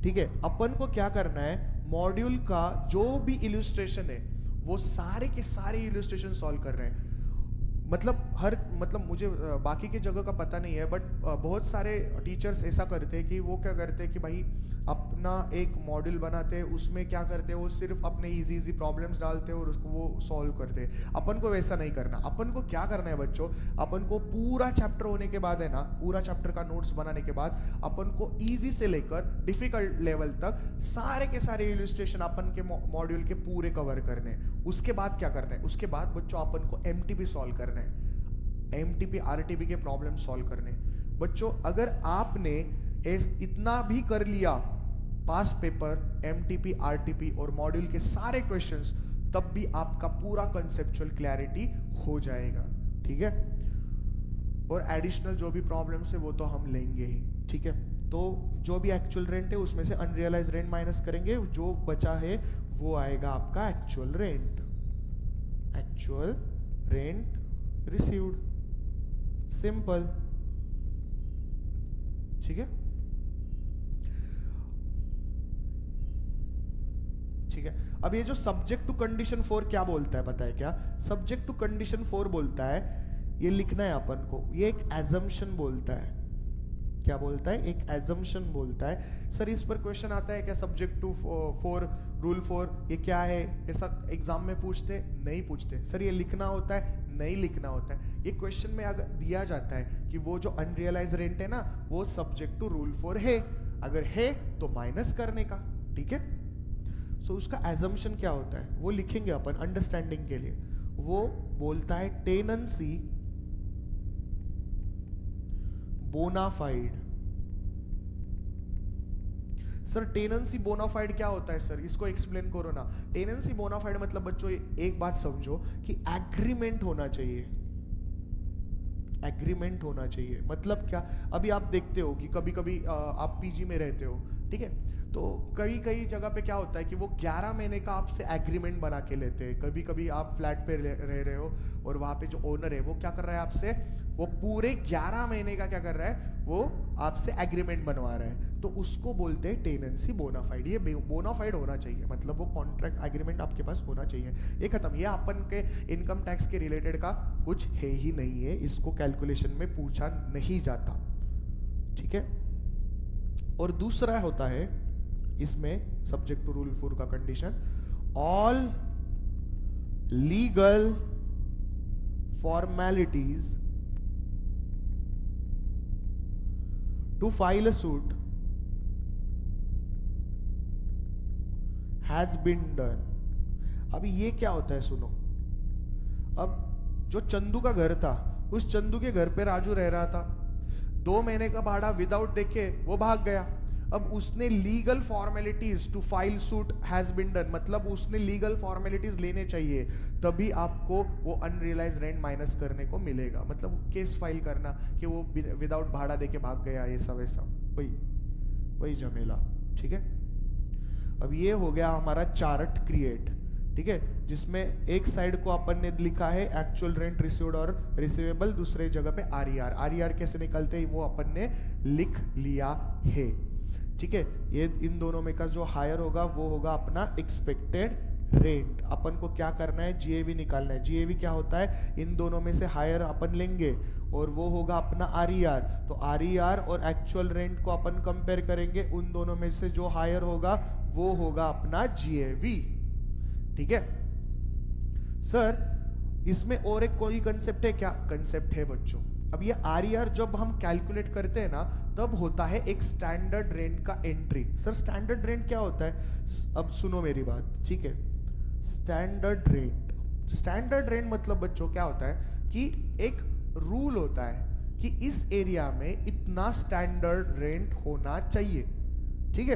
ठीक है, अपन को क्या करना है, मॉड्यूल का जो भी इलस्ट्रेशन है वो सारे के सारे इलस्ट्रेशन सॉल्व कर रहे हैं। मतलब मुझे बाकी की जगह का पता नहीं है, बट बहुत सारे टीचर्स ऐसा करते हैं कि वो क्या करते हैं कि भाई अपना एक मॉड्यूल बनाते हैं, उसमें क्या करते हैं वो सिर्फ अपने इजी प्रॉब्लम्स डालते हैं और उसको वो सॉल्व करते हैं। अपन को वैसा नहीं करना। अपन को क्या करना है बच्चों, अपन को पूरा चैप्टर होने के बाद है ना, पूरा चैप्टर का नोट्स बनाने के बाद अपन को इजी से लेकर डिफिकल्ट लेवल तक सारे के सारे इलस्ट्रेशन अपन के मॉड्यूल के पूरे कवर करने हैं। उसके बाद क्या करना है, उसके बाद बच्चों अपन को एमटीपी सॉल्व करना है, एमटीपी आरटीपी के प्रॉब्लम सॉल्व करने। बच्चों अगर आपने इतना भी कर लिया, पास पेपर, एमटीपी, आरटीपी और मॉड्यूल के सारे क्वेश्चंस, तब भी आपका पूरा कंसेप्चुअल क्लैरिटी हो जाएगा, ठीक है। और एडिशनल जो भी प्रॉब्लम्स है वो तो हम लेंगे ही, ठीक है। तो जो भी एक्चुअल रेंट है उसमें से अनरियलाइज्ड रेंट माइनस करेंगे, जो बचा है वो आएगा आपका एक्चुअल रेंट रिसीव्ड, सिंपल, ठीक है। ठीक है, अब ये जो सब्जेक्ट टू कंडीशन 4 क्या बोलता है पता है क्या? सब्जेक्ट टू कंडीशन 4 बोलता है, ये लिखना है अपन को, ये एक एजम्पशन बोलता है। क्या बोलता है? एक एजम्पशन बोलता है। सर इस पर क्वेश्चन आता है क्या? सब्जेक्ट टू 4 रूल 4 ये क्या है? ऐसा एग्जाम में पूछते? नहीं पूछते। सर ये लिखना होता है? नहीं लिखना होता है। ये क्वेश्चन में अगर दिया जाता है कि वो जो अनरियलाइज रेंट है ना वो सब्जेक्ट टू रूल 4 है, अगर है तो माइनस करने का, ठीक है। सो उसका एजम्पशन क्या होता है वो लिखेंगे अपन अंडरस्टैंडिंग के लिए। वो बोलता है tenancy bonafide. Sir tenancy bonafide क्या होता है सर? इसको एक्सप्लेन करो ना। टेनेंसी बोनाफाइड मतलब बच्चों एक बात समझो कि एग्रीमेंट होना चाहिए। एग्रीमेंट होना चाहिए मतलब क्या? अभी आप देखते हो कि कभी कभी आप पीजी में रहते हो, ठीक है, तो कई कई जगह पे क्या होता है कि वो 11 महीने का आपसे एग्रीमेंट बना के लेते हैं। कभी कभी आप फ्लैट पे रह रहे हो और वहाँ पे जो ओनर है वो क्या कर रहा है आपसे, वो पूरे 11 महीने का क्या कर रहा है, वो आपसे एग्रीमेंट बनवा रहा है, तो उसको बोलते हैं टेनेंसी बोनाफाइड। ये बोनाफाइड होना चाहिए, मतलब वो कॉन्ट्रैक्ट एग्रीमेंट आपके पास होना चाहिए। ये खत्म। ये अपन के इनकम टैक्स के रिलेटेड का कुछ है ही नहीं है, इसको कैलकुलेशन में पूछा नहीं जाता, ठीक है। और दूसरा होता है इसमें सब्जेक्ट टू रूल 4 का condition, all legal formalities to file a suit has been done. अब ये क्या होता है सुनो। अब जो चंदू का घर था, उस चंदू के घर पे राजू रह रहा था, 2 महीने का भाड़ा विदाउट देखे वो भाग गया। अब उसने legal formalities to file suit has been done, मतलब उसने लीगल फॉर्मेलिटीज लेने चाहिए, तभी आपको वो अनरियलाइज रेंट माइनस करने को मिलेगा। मतलब केस फाइल करना कि वो विदाउट भाड़ा देके भाग गया, ये सब ऐसा वही झमेला, ठीक है। अब ये हो गया हमारा चार्ट क्रिएट, ठीक है, जिसमें एक साइड को अपन ने लिखा है एक्चुअल रेंट रिसीव्ड और रिसीवेबल, दूसरे जगह पे आरईआर। आरईआर कैसे निकलते हैं वो अपन ने लिख लिया है, ठीक है। ये इन दोनों में का जो हायर होगा वो होगा अपना एक्सपेक्टेड रेंट। अपन को क्या करना है, जीएवी निकालना है। जीएवी क्या होता है, इन दोनों में से हायर अपन लेंगे और वो होगा अपना आरईआर। तो आरईआर और एक्चुअल रेंट को अपन कंपेयर करेंगे, उन दोनों में से जो हायर होगा वो होगा अपना जीएवी, ठीक है। सर इसमें और एक कोई कंसेप्ट है क्या? कंसेप्ट है बच्चों। अब ये आरईआर जब हम कैलकुलेट करते हैं ना तब होता है एक स्टैंडर्ड रेंट का एंट्री। सर स्टैंडर्ड रेंट क्या होता है? अब सुनो मेरी बात, ठीक है। स्टैंडर्ड रेंट मतलब बच्चों क्या होता है कि एक रूल होता है कि इस एरिया में इतना स्टैंडर्ड रेंट होना चाहिए, ठीक है।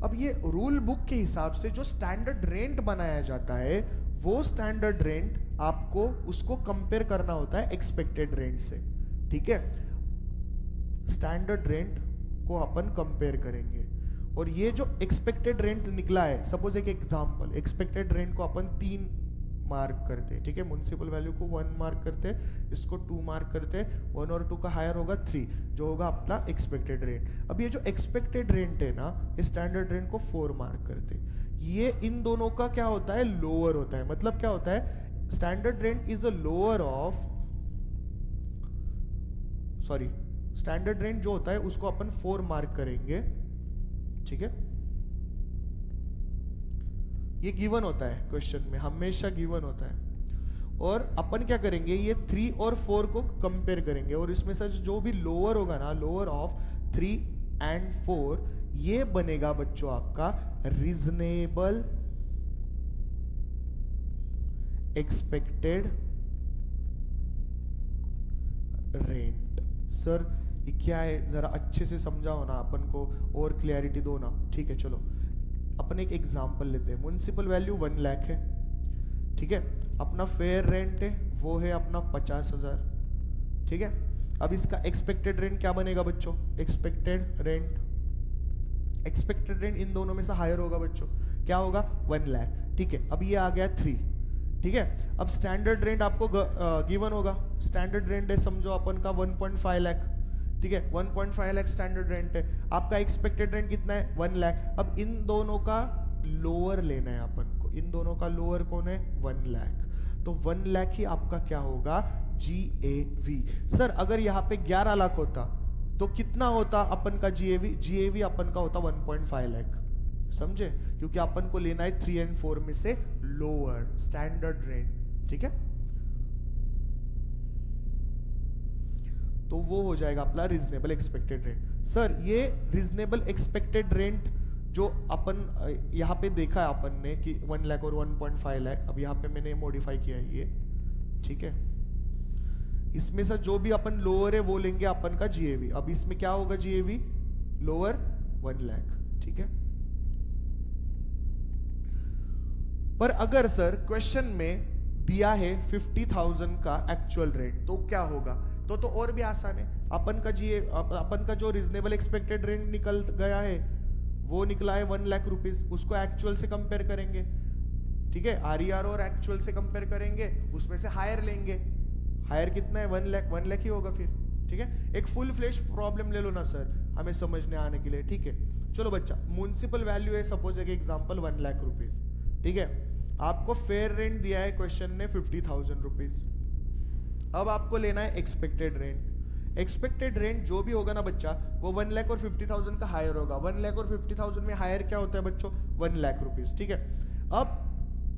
अब ये रूल बुक के हिसाब से जो स्टैंडर्ड रेंट बनाया जाता है वो स्टैंडर्ड रेंट आपको उसको कंपेयर करना होता है एक्सपेक्टेड रेंट से, ठीक है। स्टैंडर्ड रेंट को अपन कंपेयर करेंगे और ये जो एक्सपेक्टेड रेंट निकला है, सपोज एक एग्जांपल, एक्सपेक्टेड रेंट को अपन 3 मार्क करते हैं, ठीक है। म्युनिसिपल वैल्यू को 1 मार्क करते हैं, इसको 2 मार्क करते हैं, 1 और 2 का हायर होगा 3, जो होगा अपना एक्सपेक्टेड रेंट। अब ये जो एक्सपेक्टेड रेंट है ना, इस स्टैंडर्ड रेंट को 4 मार्क करते हैं। ये इन दोनों का क्या होता है, लोअर होता है। मतलब क्या होता है, standard rent is a lower of, sorry, standard rent जो होता है उसको अपन 4 मार्क करेंगे, ठीक है। ये गिवन होता है क्वेश्चन में, हमेशा गिवन होता है। और अपन क्या करेंगे, ये 3 और 4 को कंपेयर करेंगे और इसमें से जो भी लोअर होगा ना, लोअर ऑफ 3 एंड 4, ये बनेगा बच्चों आपका रीजनेबल एक्सपेक्टेड रेंट। सर ये क्या है, जरा अच्छे से समझाओ ना, अपन को और क्लियरिटी दो ना, ठीक है। चलो अपन एक एग्जांपल लेते हैं। म्युनिसिपल वैल्यू 1 लाख है, ठीक है। अपना फेयर रेंट है वो है अपना 50,000, ठीक है। अब इसका एक्सपेक्टेड रेंट क्या बनेगा बच्चों, एक्सपेक्टेड रेंट इन दोनों में से हायर होगा बच्चों, क्या होगा 1 लाख, ठीक है। अब ये आ गया 3, ठीक है। अब स्टैंडर्ड रेंट आपको गिवन होगा, स्टैंडर्ड रेंट है समझो अपन का 1.5 लाख, ठीक है। 1.5 लाख स्टैंडर्ड रेंट है, आपका एक्सपेक्टेड रेंट कितना है 1 लाख। अब इन दोनों का लोअर लेना है अपन को, इन दोनों का लोअर कौन है 1 लाख, तो 1 लाख ही आपका क्या होगा GAV। सर अगर यहाँ पे 11 लाख होता तो कितना होता अपन का GAV? GAV अपन का होता 1.5 लाख, समझे, क्योंकि अपन को लेना है 3 एंड 4 में से लोअर स्टैंडर्ड रेंट, ठीक है। तो वो हो जाएगा अपना रीजनेबल एक्सपेक्टेड रेंट। सर ये रीजनेबल एक्सपेक्टेड रेंट जो अपन यहाँ पे देखा है अपन ने कि 1 लाख और 1.5 लाख, अब यहाँ पे मैंने मॉडिफाई किया है ये, ठीक है। इसमें से जो भी अपन लोअर है वो लेंगे अपन का GAV। अब इसमें क्या होगा GAV? लोअर 1 लाख, ठीक है। पर अगर सर क्वेश्चन में दिया है 50,000 का एक्चुअल रेंट, तो क्या होगा? तो और भी आसान है, अपन का जो रीजनेबल एक्सपेक्टेड रेंट निकल गया है वो निकला है 1 लाख रुपीज, उसको एक्चुअल से कंपेयर करेंगे, ठीक है। RER और एक्चुअल से कंपेयर करेंगे, उसमें से हायर लेंगे। हायर कितना है? 1 लाख ही होगा फिर, ठीक है। एक फुल फ्लेश प्रॉब्लम ले लो ना सर, हमें समझने आने के लिए, ठीक है। चलो बच्चा, म्युनिसिपल वैल्यू है सपोज एक एग्जांपल 1 लाख रुपीज, ठीक है। आपको फेयर रेंट दिया है क्वेश्चन ने 50,000 रुपीज। अब आपको लेना है एक्सपेक्टेड रेंट। एक्सपेक्टेड रेंट जो भी होगा ना बच्चा, वो 1 लाख और 50,000 का हायर होगा। 1 लाख और 50,000 में हायर क्या होता है बच्चों? 1 लाख रुपीज, ठीक है। अब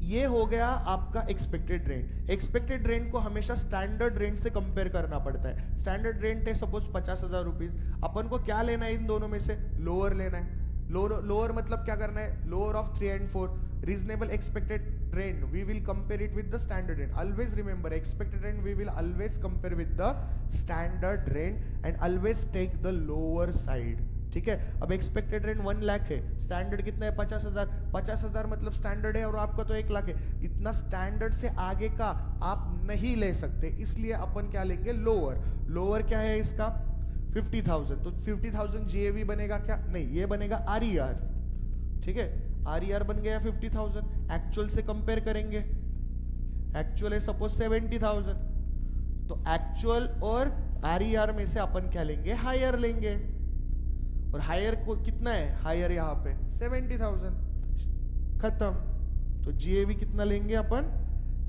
ये हो गया आपका एक्सपेक्टेड रेंट। एक्सपेक्टेड रेंट को हमेशा स्टैंडर्ड रेंट से कंपेयर करना पड़ता है। स्टैंडर्ड रेंट है सपोज 50,000 रुपीज, अपन को क्या लेना है इन दोनों में से? लोअर लेना है। लोअर मतलब क्या करना है? Lower of 3 and 4। Reasonable expected rent we will compare it with the standard rent. Always remember, expected rent we will always compare with the standard rent and always take the lower side, ठीक है। अब expected rent 1 lakh है, standard कितना है? 50,000। 50,000 मतलब standard है और आपका तो 1 लाख है। इतना स्टैंडर्ड से आगे का आप नहीं ले सकते, इसलिए अपन क्या लेंगे? लोअर। लोअर क्या है इसका? 50,000। तो 50,000 GAV बनेगा क्या? नहीं, ये बनेगा RER, ठीक है। RER बन गया 50,000। एक्चुअल से कंपेयर करेंगे, एक्चुअल है सपोज 70,000, तो एक्चुअल और RER में से अपन क्या लेंगे? हायर लेंगे। और हायर को कितना है? हायर यहाँ पे 70,000, खत्म। तो GAV कितना लेंगे अपन?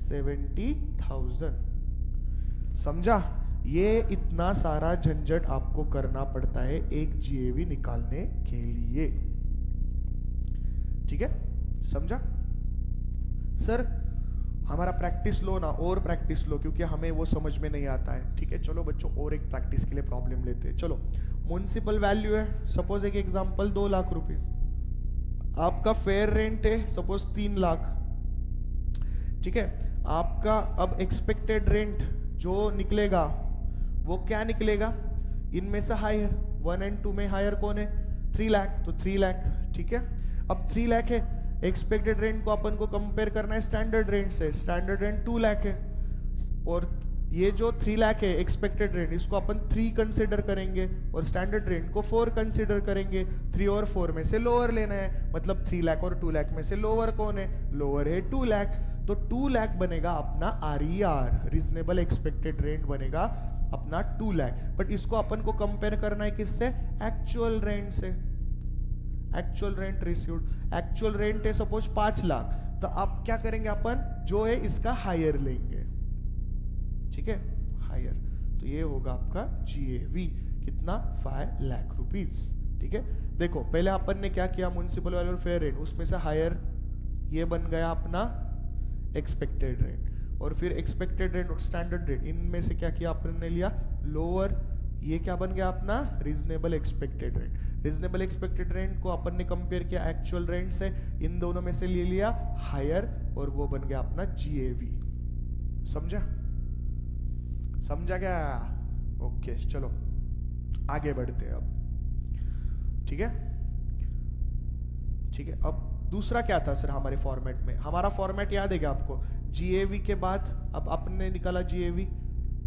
70,000। समझा? ये इतना सारा झंझट आपको करना पड़ता है एक GAV निकालने के लिए, ठीक है। समझा? सर हमारा प्रैक्टिस लो ना, और प्रैक्टिस लो, क्योंकि हमें वो समझ में नहीं आता है, ठीक है। चलो बच्चों और एक प्रैक्टिस के लिए प्रॉब्लम लेते हैं। चलो, म्युनिसिपल वैल्यू है सपोज एक एग्जांपल 2 लाख रुपीस। आपका फेयर रेंट है सपोज 3 लाख, ठीक है। आपका अब एक्सपेक्टेड रेंट जो निकलेगा वो क्या निकलेगा? इनमें से हायर 1 and 2 में हायर कौन है? 3 लाख, तो 3 लाख, ठीक है। अब 3 लाख है, एक्सपेक्टेड रेंट को अपन को कंपेयर करना है स्टैंडर्ड रेंट से। स्टैंडर्ड रेंट 2 लाख है और ये जो 3 लाख है एक्सपेक्टेड रेंट, इसको अपन 3 कंसिडर करेंगे और स्टैंडर्ड रेंट को 4 कंसिडर करेंगे। 3 और 4 में से लोअर लेना है, मतलब 3 लाख और 2 लाख में से लोअर कौन है? लोअर है 2 लाख। तो 2 लाख बनेगा अपना RER, रीजनेबल एक्सपेक्टेड रेंट बनेगा अपना 2 लाख। बट इसको अपन को कंपेयर करना है किससे? एक्चुअल रेंट से। Actual rent received, actual rent है सपोज 5 लाख, तो आप क्या करेंगे? अपन जो है इसका हायर लेंगे, ठीक है, हायर। तो ये होगा आपका GAV कितना? 5 लाख रुपीज, ठीक है। देखो पहले अपन ने क्या किया? म्युनिसिपल वैल्यू और फेयर रेंट, उसमें से हायर ये बन गया अपना एक्सपेक्टेड रेंट, और फिर एक्सपेक्टेड रेंट और स्टैंडर्ड रेंट, इनमें से क्या किया अपन ने? लिया लोअर। ये क्या बन गया अपना? Reasonable expected rent. Reasonable expected rent को अपन ने कंपेयर किया एक्चुअल रेंट से, इन दोनों में से ले लिया हायर, और वो बन गया अपना GAV। समझा? समझा क्या? ओके, चलो आगे बढ़ते हैं अब, ठीक है, ठीक है। अब दूसरा क्या था सर हमारे फॉर्मेट में? हमारा फॉर्मेट याद है क्या आपको? GAV के बाद अब आपने निकाला GAV,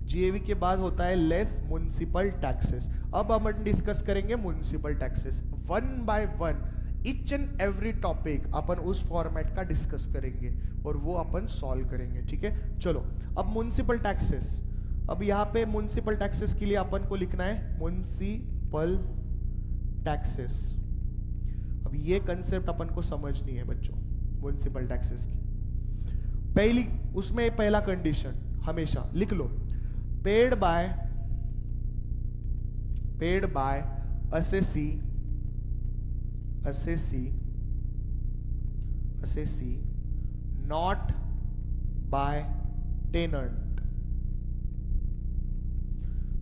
GAV के बाद होता है लेस म्युनिसिपल टैक्सेस। अब हम डिस्कस करेंगे municipal taxes 1 by 1, each and every topic अपन उस फॉर्मेट का डिस्कस करेंगे और वो अपन सॉल्व करेंगे, ठीक है। चलो अब म्युनिसिपल टैक्सेस, अब यहाँ पे म्युनिसिपल टैक्सेस के लिए अपन को लिखना है म्युनिसिपल टैक्सेस। अब अब ये कंसेप्ट अपन को समझनी है बच्चों म्युनिसिपल टैक्सेस की। पहली उसमें पहला कंडीशन हमेशा लिख लो, paid by assessee not by tenant।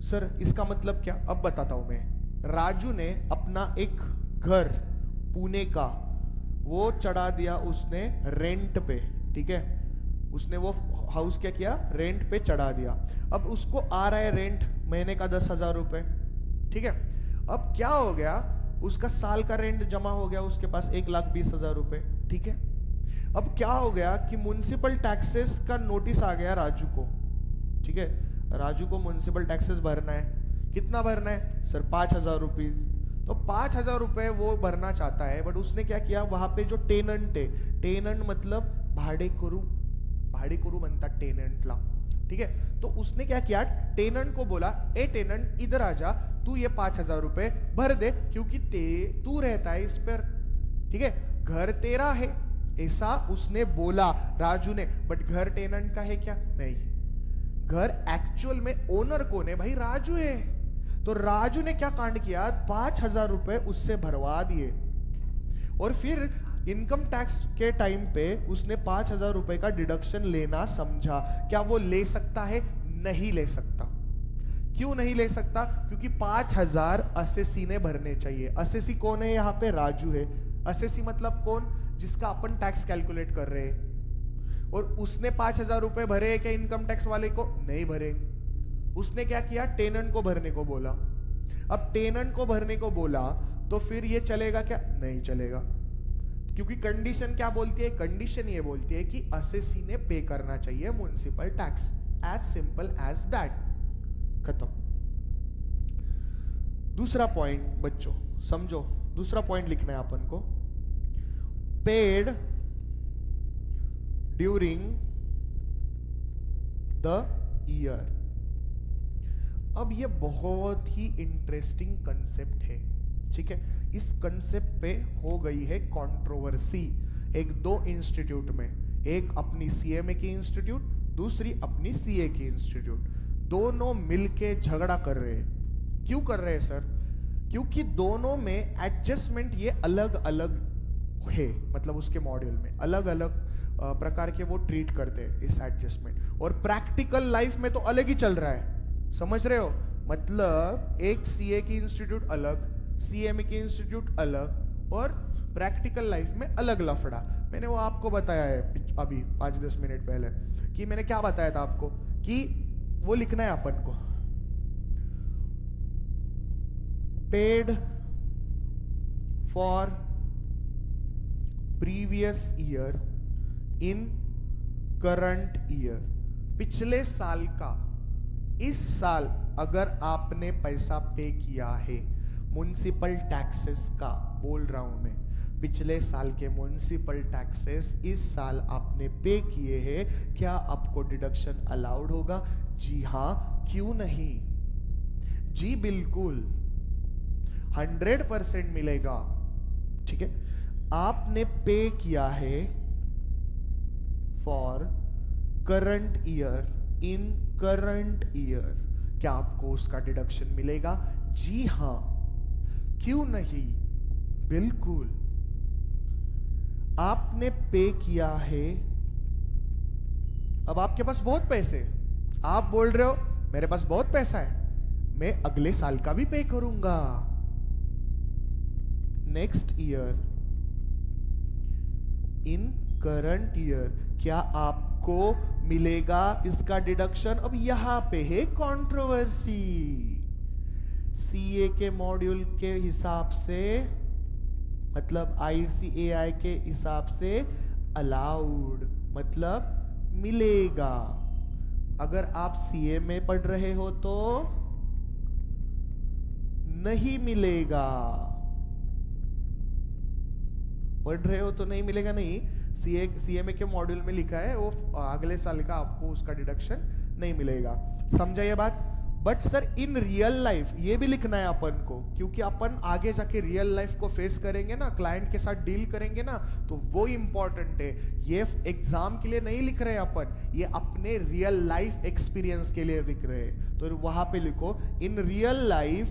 Sir इसका मतलब क्या, अब बताता हूं मैं। राजू ने अपना एक घर पुणे का वो चढ़ा दिया उसने रेंट पे, ठीक है, उसने वो हाउस क्या किया, रेंट पे चढ़ा दिया। अब उसको आ रहा है रेंट महीने का 10,000 रुपए, ठीक है। अब क्या हो गया, उसका साल का रेंट जमा हो गया उसके पास 1,20,000 रुपए, ठीक है। अब क्या हो गया कि म्युनिसिपल टैक्सेस का नोटिस आ गया राजू को, ठीक है। राजू को म्युनिसिपल टैक्सेस भरना है, कितना भरना है सर, 5,000 रुपीज। तो 5,000 रुपए वो भरना चाहता है, बट उसने क्या किया, वहां पे जो टेनेंट है, टेनेंट मतलब भाडेकरू बनता टेनेंटला, ठीक है। तो उसने क्या किया, टेनेंट को बोला, ए टेनेंट इधर आ जा, तू ये 5,000 रुपए भर दे, क्योंकि तू रहता है इस पर, ठीक है, घर तेरा है, ऐसा उसने बोला राजू ने। बट घर टेनेंट का है क्या, नहीं, घर एक्चुअल में ओनर कौन है भाई, राजू है। तो राजू ने क्या कांड किया, 5,000 रुपए उससे भरवा दिए, और फिर इनकम टैक्स के टाइम पे उसने 5,000 रुपए का डिडक्शन लेना समझा। क्या वो ले सकता है, नहीं ले सकता। क्यों नहीं ले सकता, क्योंकि 5,000 असेसी ने भरने चाहिए। असेसी कौन है, यहां पे राजू है। असेसी मतलब कौन, जिसका अपन टैक्स कैलकुलेट कर रहे हैं। और उसने 5,000 रुपए भरे क्या इनकम टैक्स वाले को, नहीं भरे। उसने क्या किया, टेनेंट को भरने को बोला। अब टेनेंट को भरने को बोला तो फिर ये चलेगा क्या, नहीं चलेगा, क्योंकि कंडीशन क्या बोलती है, कंडीशन ये बोलती है कि असेसी ने पे करना चाहिए municipal tax, as simple as that, खत्म। दूसरा पॉइंट बच्चों समझो, दूसरा पॉइंट लिखना है अपन को, पेड ड्यूरिंग द ईयर। अब ये बहुत ही इंटरेस्टिंग कंसेप्ट है, ठीक है। इस कंसेप्ट पे हो गई है कंट्रोवर्सी एक दो इंस्टीट्यूट में, एक अपनी सीएमए की इंस्टीट्यूट, दूसरी अपनी सीए की इंस्टीट्यूट, दोनों मिलके झगड़ा कर रहे हैं। क्यों कर रहे हैं सर, क्योंकि दोनों में एडजस्टमेंट ये अलग अलग है, मतलब उसके मॉड्यूल में अलग अलग प्रकार के वो ट्रीट करते हैं इस एडजस्टमेंट, और प्रैक्टिकल लाइफ में तो अलग ही चल रहा है, समझ रहे हो। मतलब एक सीए की इंस्टीट्यूट अलग, सीएमए की इंस्टीट्यूट अलग, और प्रैक्टिकल लाइफ में अलग लफड़ा। मैंने वो आपको बताया है अभी 5-10 मिनट पहले, कि मैंने क्या बताया था आपको, कि वो लिखना है अपन को, paid for previous year in current year. पिछले साल का इस साल अगर आपने पैसा पे किया है म्युनिसिपल टैक्सेस का, बोल रहा हूं मैं, पिछले साल के म्युनिसिपल टैक्सेस इस साल आपने पे किए हैं, क्या आपको डिडक्शन अलाउड होगा? जी हां, क्यों नहीं? जी बिल्कुल, 100% मिलेगा, ठीक है। आपने पे किया है for current year in current year, क्या आपको उसका डिडक्शन मिलेगा? जी हां, क्यों नहीं? बिल्कुल। आपने पे किया है, अब आपके पास बहुत पैसे, आप बोल रहे हो मेरे पास बहुत पैसा है, मैं अगले साल का भी पे करूंगा, next year in current year, क्या आपको मिलेगा इसका डिडक्शन? अब यहां पे है कंट्रोवर्सी। सीए के मॉड्यूल के हिसाब से, मतलब आईसीएआई के हिसाब से अलाउड, मतलब मिलेगा। अगर आप सीए में पढ़ रहे हो तो नहीं मिलेगा, पढ़ रहे हो तो नहीं मिलेगा, नहीं। सीएमए के मॉड्यूल में लिखा है वो अगले साल का आपको उसका डिडक्शन नहीं मिलेगा। समझा ये बात? But sir in real life ये भी लिखना है अपन को, क्योंकि अपन आगे जाके रियल लाइफ को फेस करेंगे ना, क्लाइंट के साथ डील करेंगे ना, तो वो इंपॉर्टेंट है। ये एग्जाम के लिए नहीं लिख रहे अपन, ये अपने रियल लाइफ एक्सपीरियंस के लिए लिख रहे हैं। तो वहां पे लिखो in real life,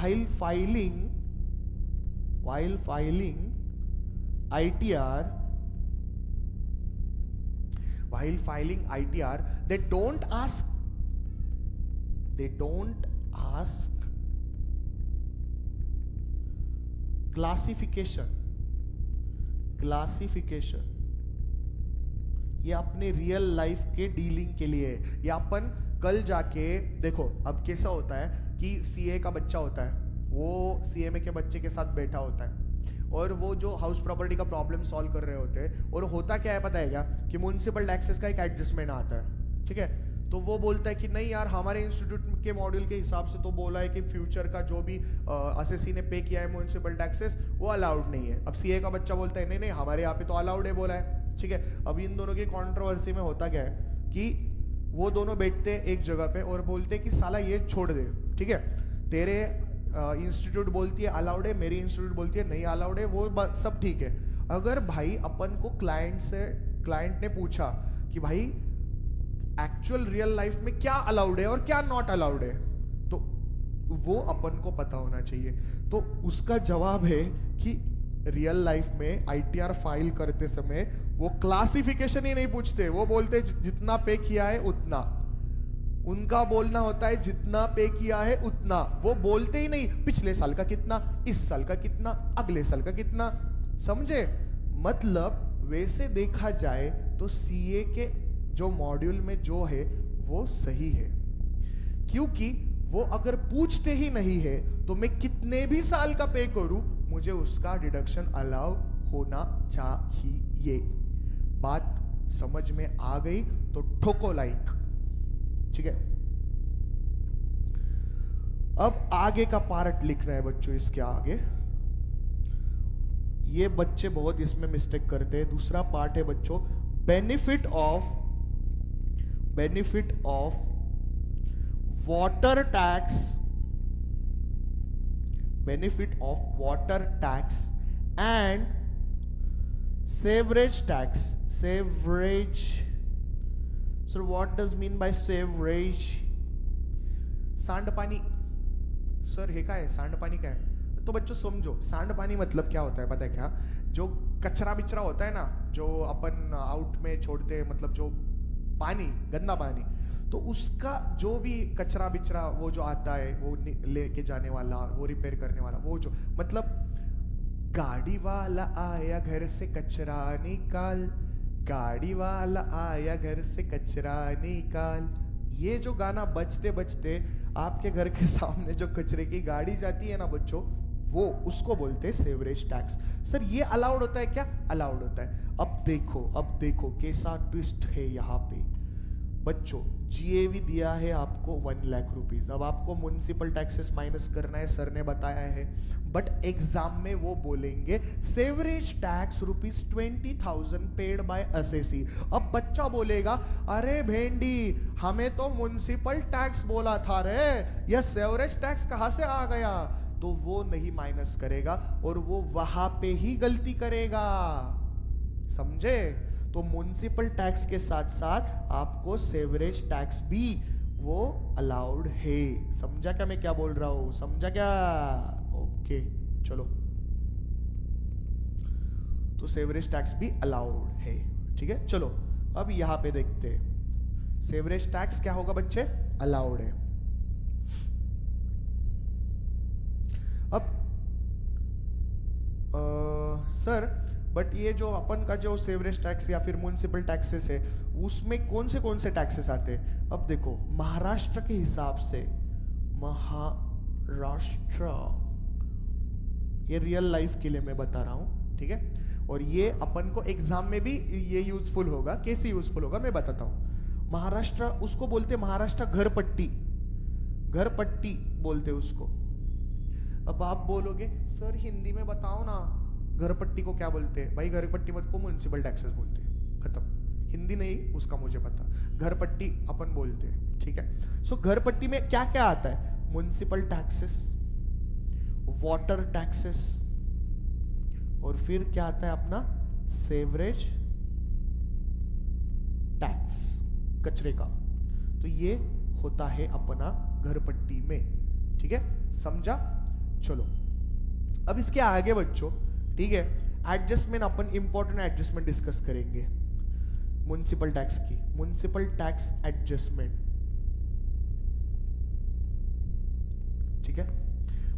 while filing ITR, they don't ask classification। ये अपने रियल लाइफ के डीलिंग के लिए है। या अपन कल जाके देखो, अब कैसा होता है कि सीए का बच्चा होता है, वो सीएमए के बच्चे के साथ बैठा होता है और वो जो हाउस प्रॉपर्टी का प्रॉब्लम सॉल्व कर रहे होते हैं, और होता क्या है पता है क्या, कि म्युनिसिपल टैक्सेस का एक एडजस्टमेंट आता है, ठीक है। तो वो बोलता है कि नहीं यार, हमारे इंस्टीट्यूट के मॉड्यूल के हिसाब से तो बोला है कि फ्यूचर का जो भी असेसी ने पे किया है म्युनिसिपल टैक्सेस वो अलाउड नहीं है। अब सीए का बच्चा बोलता है नहीं नहीं, हमारे यहाँ पे तो अलाउड है बोला है, ठीक है। अब इन दोनों की कंट्रोवर्सी में होता क्या है कि वो दोनों बैठते हैं एक जगह पे और बोलते हैं कि साला ये छोड़ दे, ठीक है, तेरे इंस्टीट्यूट बोलती है अलाउड है, मेरी इंस्टीट्यूट बोलती है नहीं अलाउड है, वो सब ठीक है। अगर भाई अपन को क्लाइंट ने पूछा कि भाई एक्चुअल रियल लाइफ में क्या अलाउड है और क्या नॉट अलाउड है, तो वो अपन को पता होना चाहिए। तो उसका जवाब है कि रियल लाइफ में आईटीआर फाइल करते समय वो क्लासिफिकेशन ही नहीं पूछते, वो बोलते जितना पे किया है उतना। उनका बोलना होता है जितना पे किया है उतना, वो बोलते ही नहीं पिछले साल का कितना, इस साल का कितना, अगले साल का कितना। समझे? मतलब वैसे देखा जाए तो सीए के जो मॉड्यूल में जो है वो सही है, क्योंकि वो अगर पूछते ही नहीं है तो मैं कितने भी साल का पे करूं, मुझे उसका डिडक्शन अलाउ होना चाहिए। बात समझ में आ गई तो ठोको लाइक, ठीक है। अब आगे का पार्ट लिखना है बच्चों, इसके आगे ये बच्चे बहुत इसमें मिस्टेक करते हैं। दूसरा पार्ट है बच्चों benefit of water tax, benefit of water tax and sewerage tax. Sewerage, sir what does mean by sewerage? सांडपानी। सर हे काय सांडपानी काय? तो बच्चों समझो, सांडपानी मतलब क्या होता है पता है क्या? जो कचरा बिचरा होता है ना, जो अपन आउट में छोड़ते हैं, मतलब जो पानी, गंदा पानी, तो उसका जो भी कचरा बिचरा वो जो आता है, वो लेके जाने वाला, वो रिपेयर करने वाला, वो जो मतलब गाड़ी वाला आया घर से कचरा निकाल, गाड़ी वाला आया घर से कचरा निकाल, ये जो गाना बजते बजते आपके घर के सामने जो कचरे की गाड़ी जाती है ना बच्चों, वो उसको बोलते हैं सेवरेज टैक्स। सर ये अलाउड होता है क्या? अलाउड होता है। अब देखो कैसा ट्विस्ट है यहाँ पे बच्चों। जीएवी दिया है आपको 1 लाख रुपीज, अब आपको म्युनिसिपल टैक्सेस माइनस करना है, सर ने बताया है, बट एग्जाम में वो बोलेंगे sewerage tax ₹20,000 paid by assessee. अब बच्चा बोलेगा अरे भेंडी, हमें तो म्युनिसिपल टैक्स बोला था रे, यह सेवरेज टैक्स कहां से आ गया? तो वो नहीं माइनस करेगा और वो वहां पे ही गलती करेगा, समझे? तो म्युनिसिपल टैक्स के साथ साथ आपको सेवरेज टैक्स भी वो अलाउड है। समझा क्या मैं क्या बोल रहा हूं? समझा क्या? ओके चलो, तो सेवरेज टैक्स भी अलाउड है, ठीक है। चलो अब यहां पे देखते हैं सेवरेज टैक्स क्या होगा बच्चे? अलाउड है। अब सर बट ये जो अपन का जो सेवरेज टैक्स या फिर म्युनिसिपल टैक्सेस है, उसमें कौन से टैक्सेस आते हैं? अब देखो महाराष्ट्र के हिसाब से, महाराष्ट्र, ये रियल लाइफ के लिए मैं बता रहा हूं, ठीक है। और ये अपन को एग्जाम में भी ये यूजफुल होगा। कैसे यूजफुल होगा मैं बताता हूं। महाराष्ट्र, उसको बोलते महाराष्ट्र घरपट्टी, घरपट्टी बोलते उसको। अब आप बोलोगे सर हिंदी में बताओ ना, घरपट्टी को क्या बोलते हैं? भाई घरपट्टी मत को म्युनिसिपल टैक्सेस बोलते हैं, खत्म। हिंदी नहीं उसका मुझे पता, घर पट्टी अपन बोलते हैं, ठीक है। सो घर पट्टी में क्या क्या आता है? म्युनिसिपल टैक्सेस, वाटर टैक्सेस, और फिर क्या आता है अपना सेवरेज टैक्स, कचरे का। तो ये होता है अपना घर पट्टी में, ठीक है, समझा? चलो अब इसके आगे बच्चों, ठीक है, एडजस्टमेंट, अपन इंपॉर्टेंट एडजस्टमेंट डिस्कस करेंगे म्युनिसिपल टैक्स की। म्युनिसिपल टैक्स एडजस्टमेंट, ठीक है,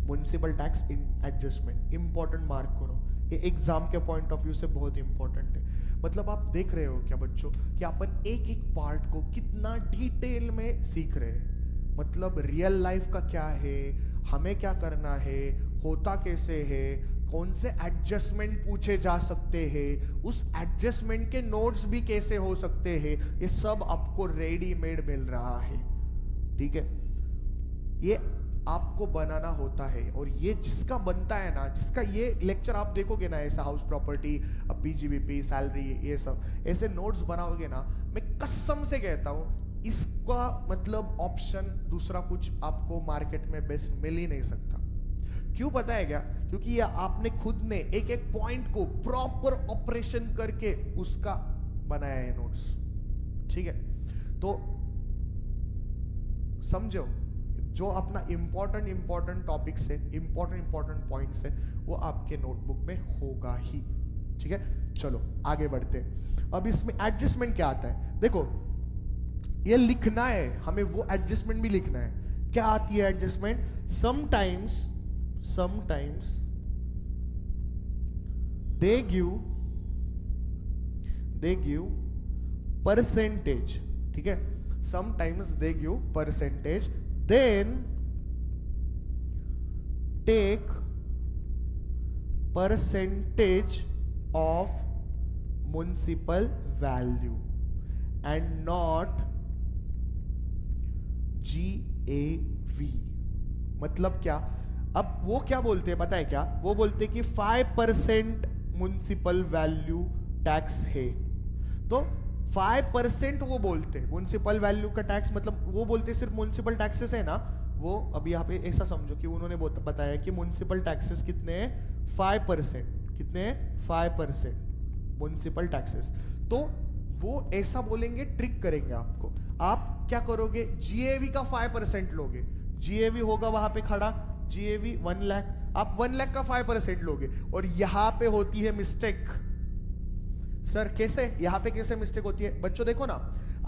municipal tax adjustment important, mark करो, ये एग्जाम के पॉइंट ऑफ व्यू से बहुत इंपॉर्टेंट है। मतलब आप देख रहे हो क्या बच्चों कि अपन एक एक पार्ट को कितना डिटेल में सीख रहे हैं। मतलब रियल लाइफ का क्या है, हमें क्या करना है, होता कैसे है, कौन से एडजस्टमेंट पूछे जा सकते हैं, उस एडजस्टमेंट के नोट्स भी कैसे हो सकते हैं, ये सब आपको रेडीमेड मिल रहा है, ठीक है। ये आपको बनाना होता है, और ये जिसका बनता है ना, जिसका ये लेक्चर आप देखोगे ना, ऐसा हाउस प्रॉपर्टी, पीजीबीपी, सैलरी, ये सब ऐसे नोट्स बनाओगे ना, मैं कसम से कहता हूं इसका मतलब ऑप्शन दूसरा कुछ आपको मार्केट में बेस्ट मिल ही नहीं सकता। क्यों पता है क्या? क्योंकि ये आपने खुद ने एक एक पॉइंट को प्रॉपर ऑपरेशन करके उसका बनाया है नोट्स, ठीक है। तो समझो, जो अपना इंपॉर्टेंट टॉपिक्स है, इंपॉर्टेंट पॉइंट्स है, वो आपके नोटबुक में होगा ही, ठीक है। चलो आगे बढ़ते हैं। अब इसमें एडजस्टमेंट क्या आता है, देखो ये लिखना है हमें, वो एडजस्टमेंट भी लिखना है। क्या आती है adjustment? Sometimes they give percentage, ठीक है, sometimes they give percentage, then take percentage of municipal value and not GAV। मतलब क्या? अब वो क्या बोलते हैं पता है क्या? वो बोलते हैं कि 5% म्युनिसिपल वैल्यू टैक्स है, तो 5% वो बोलते हैं म्युनिसिपल वैल्यू का टैक्स, मतलब वो बोलते हैं सिर्फ म्युनिसिपल टैक्सेस है ना, वो अब यहाँ पे ऐसा समझो कि उन्होंने बताया कि म्युनिसिपल टैक्सेस कितने हैं, 5%, कितने हैं, 5% म्युनिसिपल टैक्सेस। तो वो ऐसा बोलेंगे, ट्रिक करेंगे आपको। आप क्या करोगे, जीएवी का 5% लोगे, जीएवी होगा वहां पे खड़ा, जीएवी 1 लाख, आप 1 लाख का 5% लोगे, और यहां पे होती है मिस्टेक। सर कैसे, यहां पे कैसे मिस्टेक होती है? बच्चों देखो ना,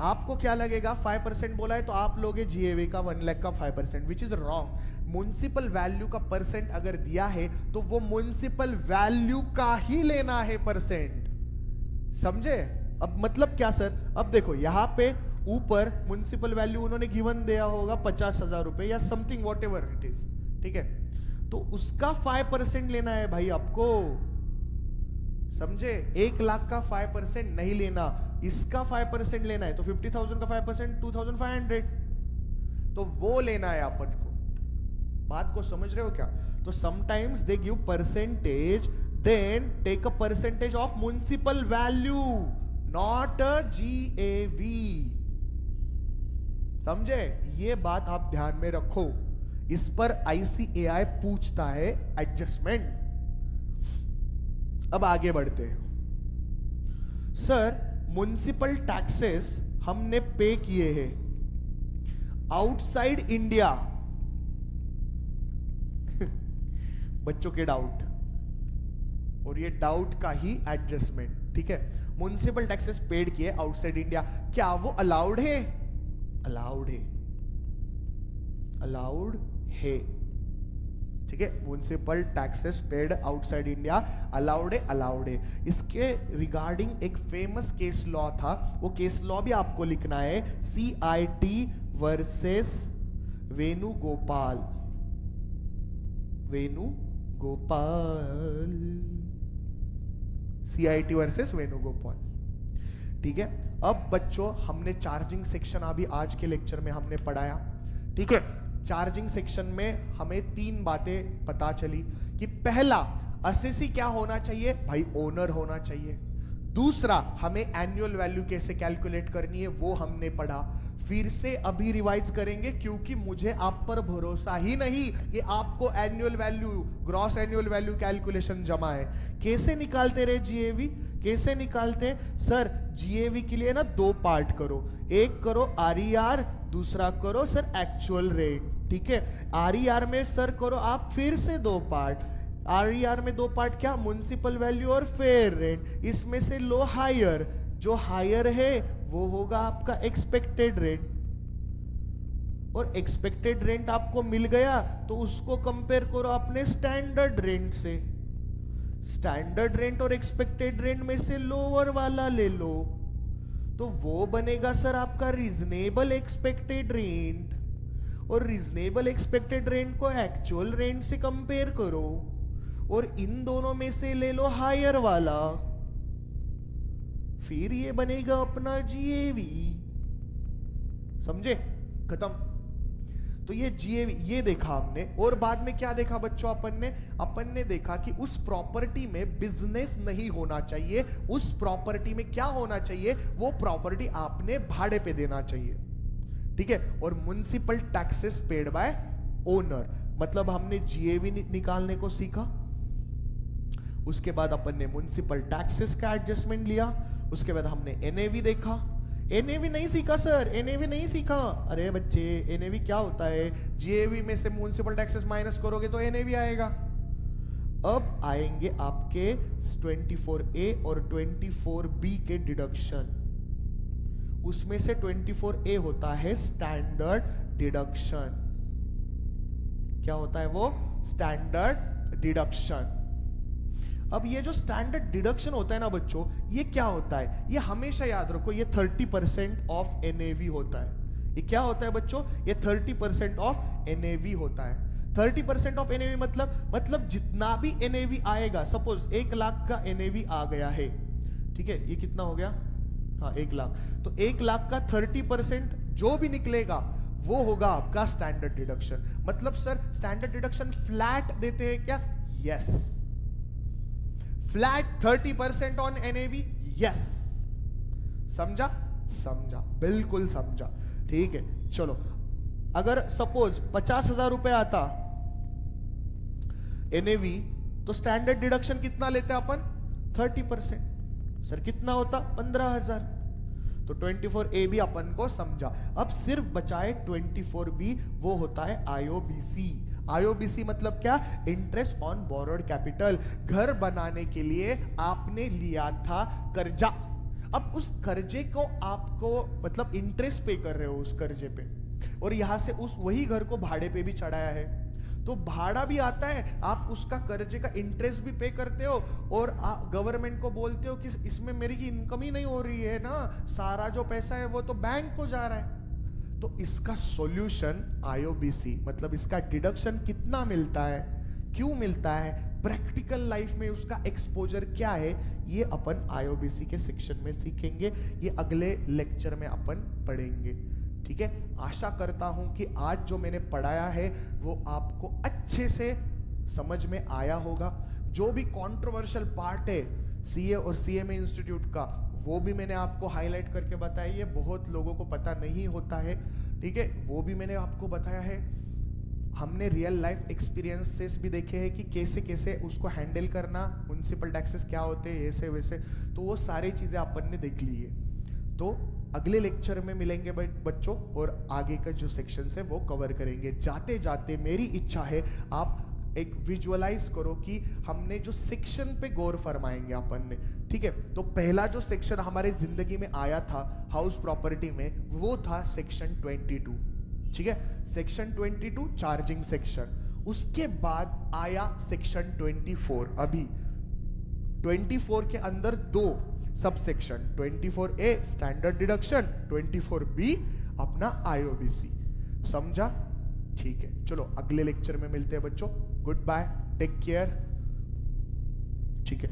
आपको क्या लगेगा, 5% बोला है तो आप लोगे जीएवी का 1 लाख का 5%, which is wrong. Municipal value का परसेंट अगर दिया है तो वो म्युनिसिपल वैल्यू का ही लेना है परसेंट, समझे? अब मतलब क्या सर? अब देखो यहां पे ऊपर म्युनिसिपल वैल्यू उन्होंने गिवन दिया होगा 50,000 रुपए या something, what ever it is, ठीक है, तो उसका 5% लेना है भाई आपको, समझे? 1 लाख का 5% नहीं लेना, इसका 5% लेना है, तो 50,000 का 5% 2,500, तो वो लेना है अपन को। बात को समझ रहे हो क्या? तो sometimes they give percentage, then take a percentage of municipal value, not a GAV, समझे? ये बात आप ध्यान में रखो, इस पर आईसीएआई पूछता है एडजस्टमेंट। अब आगे बढ़ते हैं। सर म्युनिसिपल टैक्सेस हमने पे किए हैं आउटसाइड इंडिया। बच्चों के डाउट, और ये डाउट का ही एडजस्टमेंट, ठीक है। म्युनिसिपल टैक्सेस पेड किए आउटसाइड इंडिया, क्या वो अलाउड है? अलाउड है, अलाउड है, ठीक है। Municipal taxes paid outside India allowed है, अलाउड है। इसके रिगार्डिंग एक फेमस केस लॉ था, वो केस लॉ भी आपको लिखना है, CIT versus Venugopal, CIT versus Venugopal, ठीक है। अब बच्चों हमने चार्जिंग सेक्शन अभी आज के लेक्चर में हमने पढ़ाया, ठीक है। चार्जिंग सेक्शन में हमें 3 बातें पता चली कि पहला, असेसी क्या होना चाहिए भाई? ओनर होना चाहिए। दूसरा, हमें एनुअल वैल्यू कैसे कैलकुलेट करनी है वो हमने पढ़ा। फिर से अभी रिवाइज करेंगे क्योंकि मुझे आप पर भरोसा ही नहीं कि आपको annual value, gross annual value calculation जमा है। कैसे निकालते रहे जीएवी, कैसे निकालते सर? जीएवी के लिए ना दो पार्ट करो, एक करो आरईआर, दूसरा करो सर एक्चुअल रेंट। ठीक है, आरईआर में सर करो आप फिर से दो पार्ट। आरईआर में दो पार्ट क्या? म्युनिसिपल वैल्यू और फेयर रेंट। इसमें से लो हायर, जो हायर है वो होगा आपका एक्सपेक्टेड रेंट, और एक्सपेक्टेड रेंट आपको मिल गया तो उसको कंपेयर करो अपने स्टैंडर्ड रेंट से। स्टैंडर्ड रेंट और एक्सपेक्टेड रेंट में से लोअर वाला ले लो, तो वो बनेगा सर आपका रीजनेबल एक्सपेक्टेड रेंट। और रीजनेबल एक्सपेक्टेड रेंट को एक्चुअल रेंट से कंपेयर करो, और इन दोनों में से ले लो हायर वाला, फिर ये बनेगा अपना जीएवी। समझे? खत्म। तो ये जीएवी ये देखा हमने। और बाद में क्या देखा बच्चों? अपन ने देखा कि उस प्रॉपर्टी में बिजनेस नहीं होना चाहिए। उस प्रॉपर्टी में क्या होना चाहिए? वो प्रॉपर्टी आपने भाड़े पे देना चाहिए। ठीक है, और municipal taxes paid by owner, मतलब हमने जीएवी निकालने को सीखा। उसके बाद अपन ने म्युनिसिपल टैक्सेस का एडजस्टमेंट लिया। उसके बाद हमने एनएवी देखा। एनएवी नहीं सीखा सर, एनएवी नहीं सीखा। अरे बच्चे, एनएवी क्या होता है? जीएवी में से म्युनिसिपल टैक्सेस माइनस करोगे तो एनएवी आएगा। अब आएंगे आपके 24A और 24B के डिडक्शन। उसमें से 24A होता है स्टैंडर्ड डिडक्शन। क्या होता है वो? Standard deduction. अब ये जो स्टैंडर्ड डिडक्शन होता है ना बच्चों, ये क्या होता है? ये हमेशा याद रखो, ये 30% ऑफ एनएवी होता है। ये क्या होता है बच्चों? ये 30% ऑफ एनएवी होता है। 30% ऑफ एनएवी मतलब जितना भी एनएवी आएगा, सपोज 1 लाख का एनएवी आ गया है, ठीक है, ये कितना हो गया? हाँ 1 लाख। तो 1 लाख का 30% जो भी निकलेगा वो होगा आपका स्टैंडर्ड डिडक्शन। मतलब सर स्टैंडर्ड डिडक्शन फ्लैट देते हैं क्या? Yes. Flat 30% on NAV? Yes. समझा? समझा, बिल्कुल समझा। ठीक है, चलो अगर सपोज 50,000 रुपए आता एनएवी, तो स्टैंडर्ड डिडक्शन कितना लेते अपन? 30%। सर कितना होता? 15,000। तो 24A भी अपन को समझा। अब सिर्फ बचाए 24B, वो होता है आईओबीसी। आईओबीसी मतलब क्या? Interest on borrowed capital. घर बनाने के लिए आपने लिया था कर्जा, अब उस कर्जे को आपको मतलब इंटरेस्ट पे कर रहे हो उस कर्जे पे, और यहां से उस वही घर को भाड़े पे भी चढ़ाया है, तो भाड़ा भी आता है, आप उसका कर्जे का इंटरेस्ट भी पे करते हो, और आप गवर्नमेंट को बोलते हो कि इसमें मेरी की इनकम ही नहीं हो रही है ना, सारा जो पैसा है वो तो बैंक को जा रहा है। तो इसका सॉल्यूशन आईओबीसी, मतलब इसका डिडक्शन कितना मिलता है, क्यों मिलता है, प्रैक्टिकल लाइफ में उसका एक्सपोजर क्या है, ये अपन आईओबीसी के सेक्शन में सीखेंगे। ये अगले लेक्चर में अपन पढ़ेंगे। ठीक है, आशा करता हूं कि आज जो मैंने पढ़ाया है वो आपको अच्छे से समझ में आया होगा। जो भी कंट्रोवर्शियल पार्ट है सीए और सीएमए इंस्टीट्यूट का, वो भी मैंने आपको हाईलाइट करके बताया, ये बहुत लोगों को पता नहीं होता है। ठीक है, वो भी मैंने आपको बताया है। हमने रियल लाइफ एक्सपीरियंसेस भी देखे हैं कि कैसे कैसे उसको हैंडल करना, म्युनिसिपल टैक्सेस क्या होते हैं, ऐसे वैसे, तो वो सारी चीजें अपन ने देख ली है। तो अगले लेक्चर में मिलेंगे बच्चों, और आगे का जो सेक्शन है वो कवर करेंगे। जाते जाते मेरी इच्छा है आप एक विजुअलाइज करो कि हमने जो सेक्शन पे गौर फरमाएंगे अपन ने। ठीक है, तो पहला जो सेक्शन हमारे जिंदगी में आया था हाउस प्रॉपर्टी में, वो था सेक्शन 22। ठीक है, सेक्शन 22 चार्जिंग सेक्शन। उसके बाद आया सेक्शन 24। अभी 24 के अंदर दो sub section, 24A standard deduction, 24B अपना आईओबीसी। समझा? ठीक है, चलो अगले लेक्चर में मिलते हैं बच्चों। Goodbye, take care. ठीक है।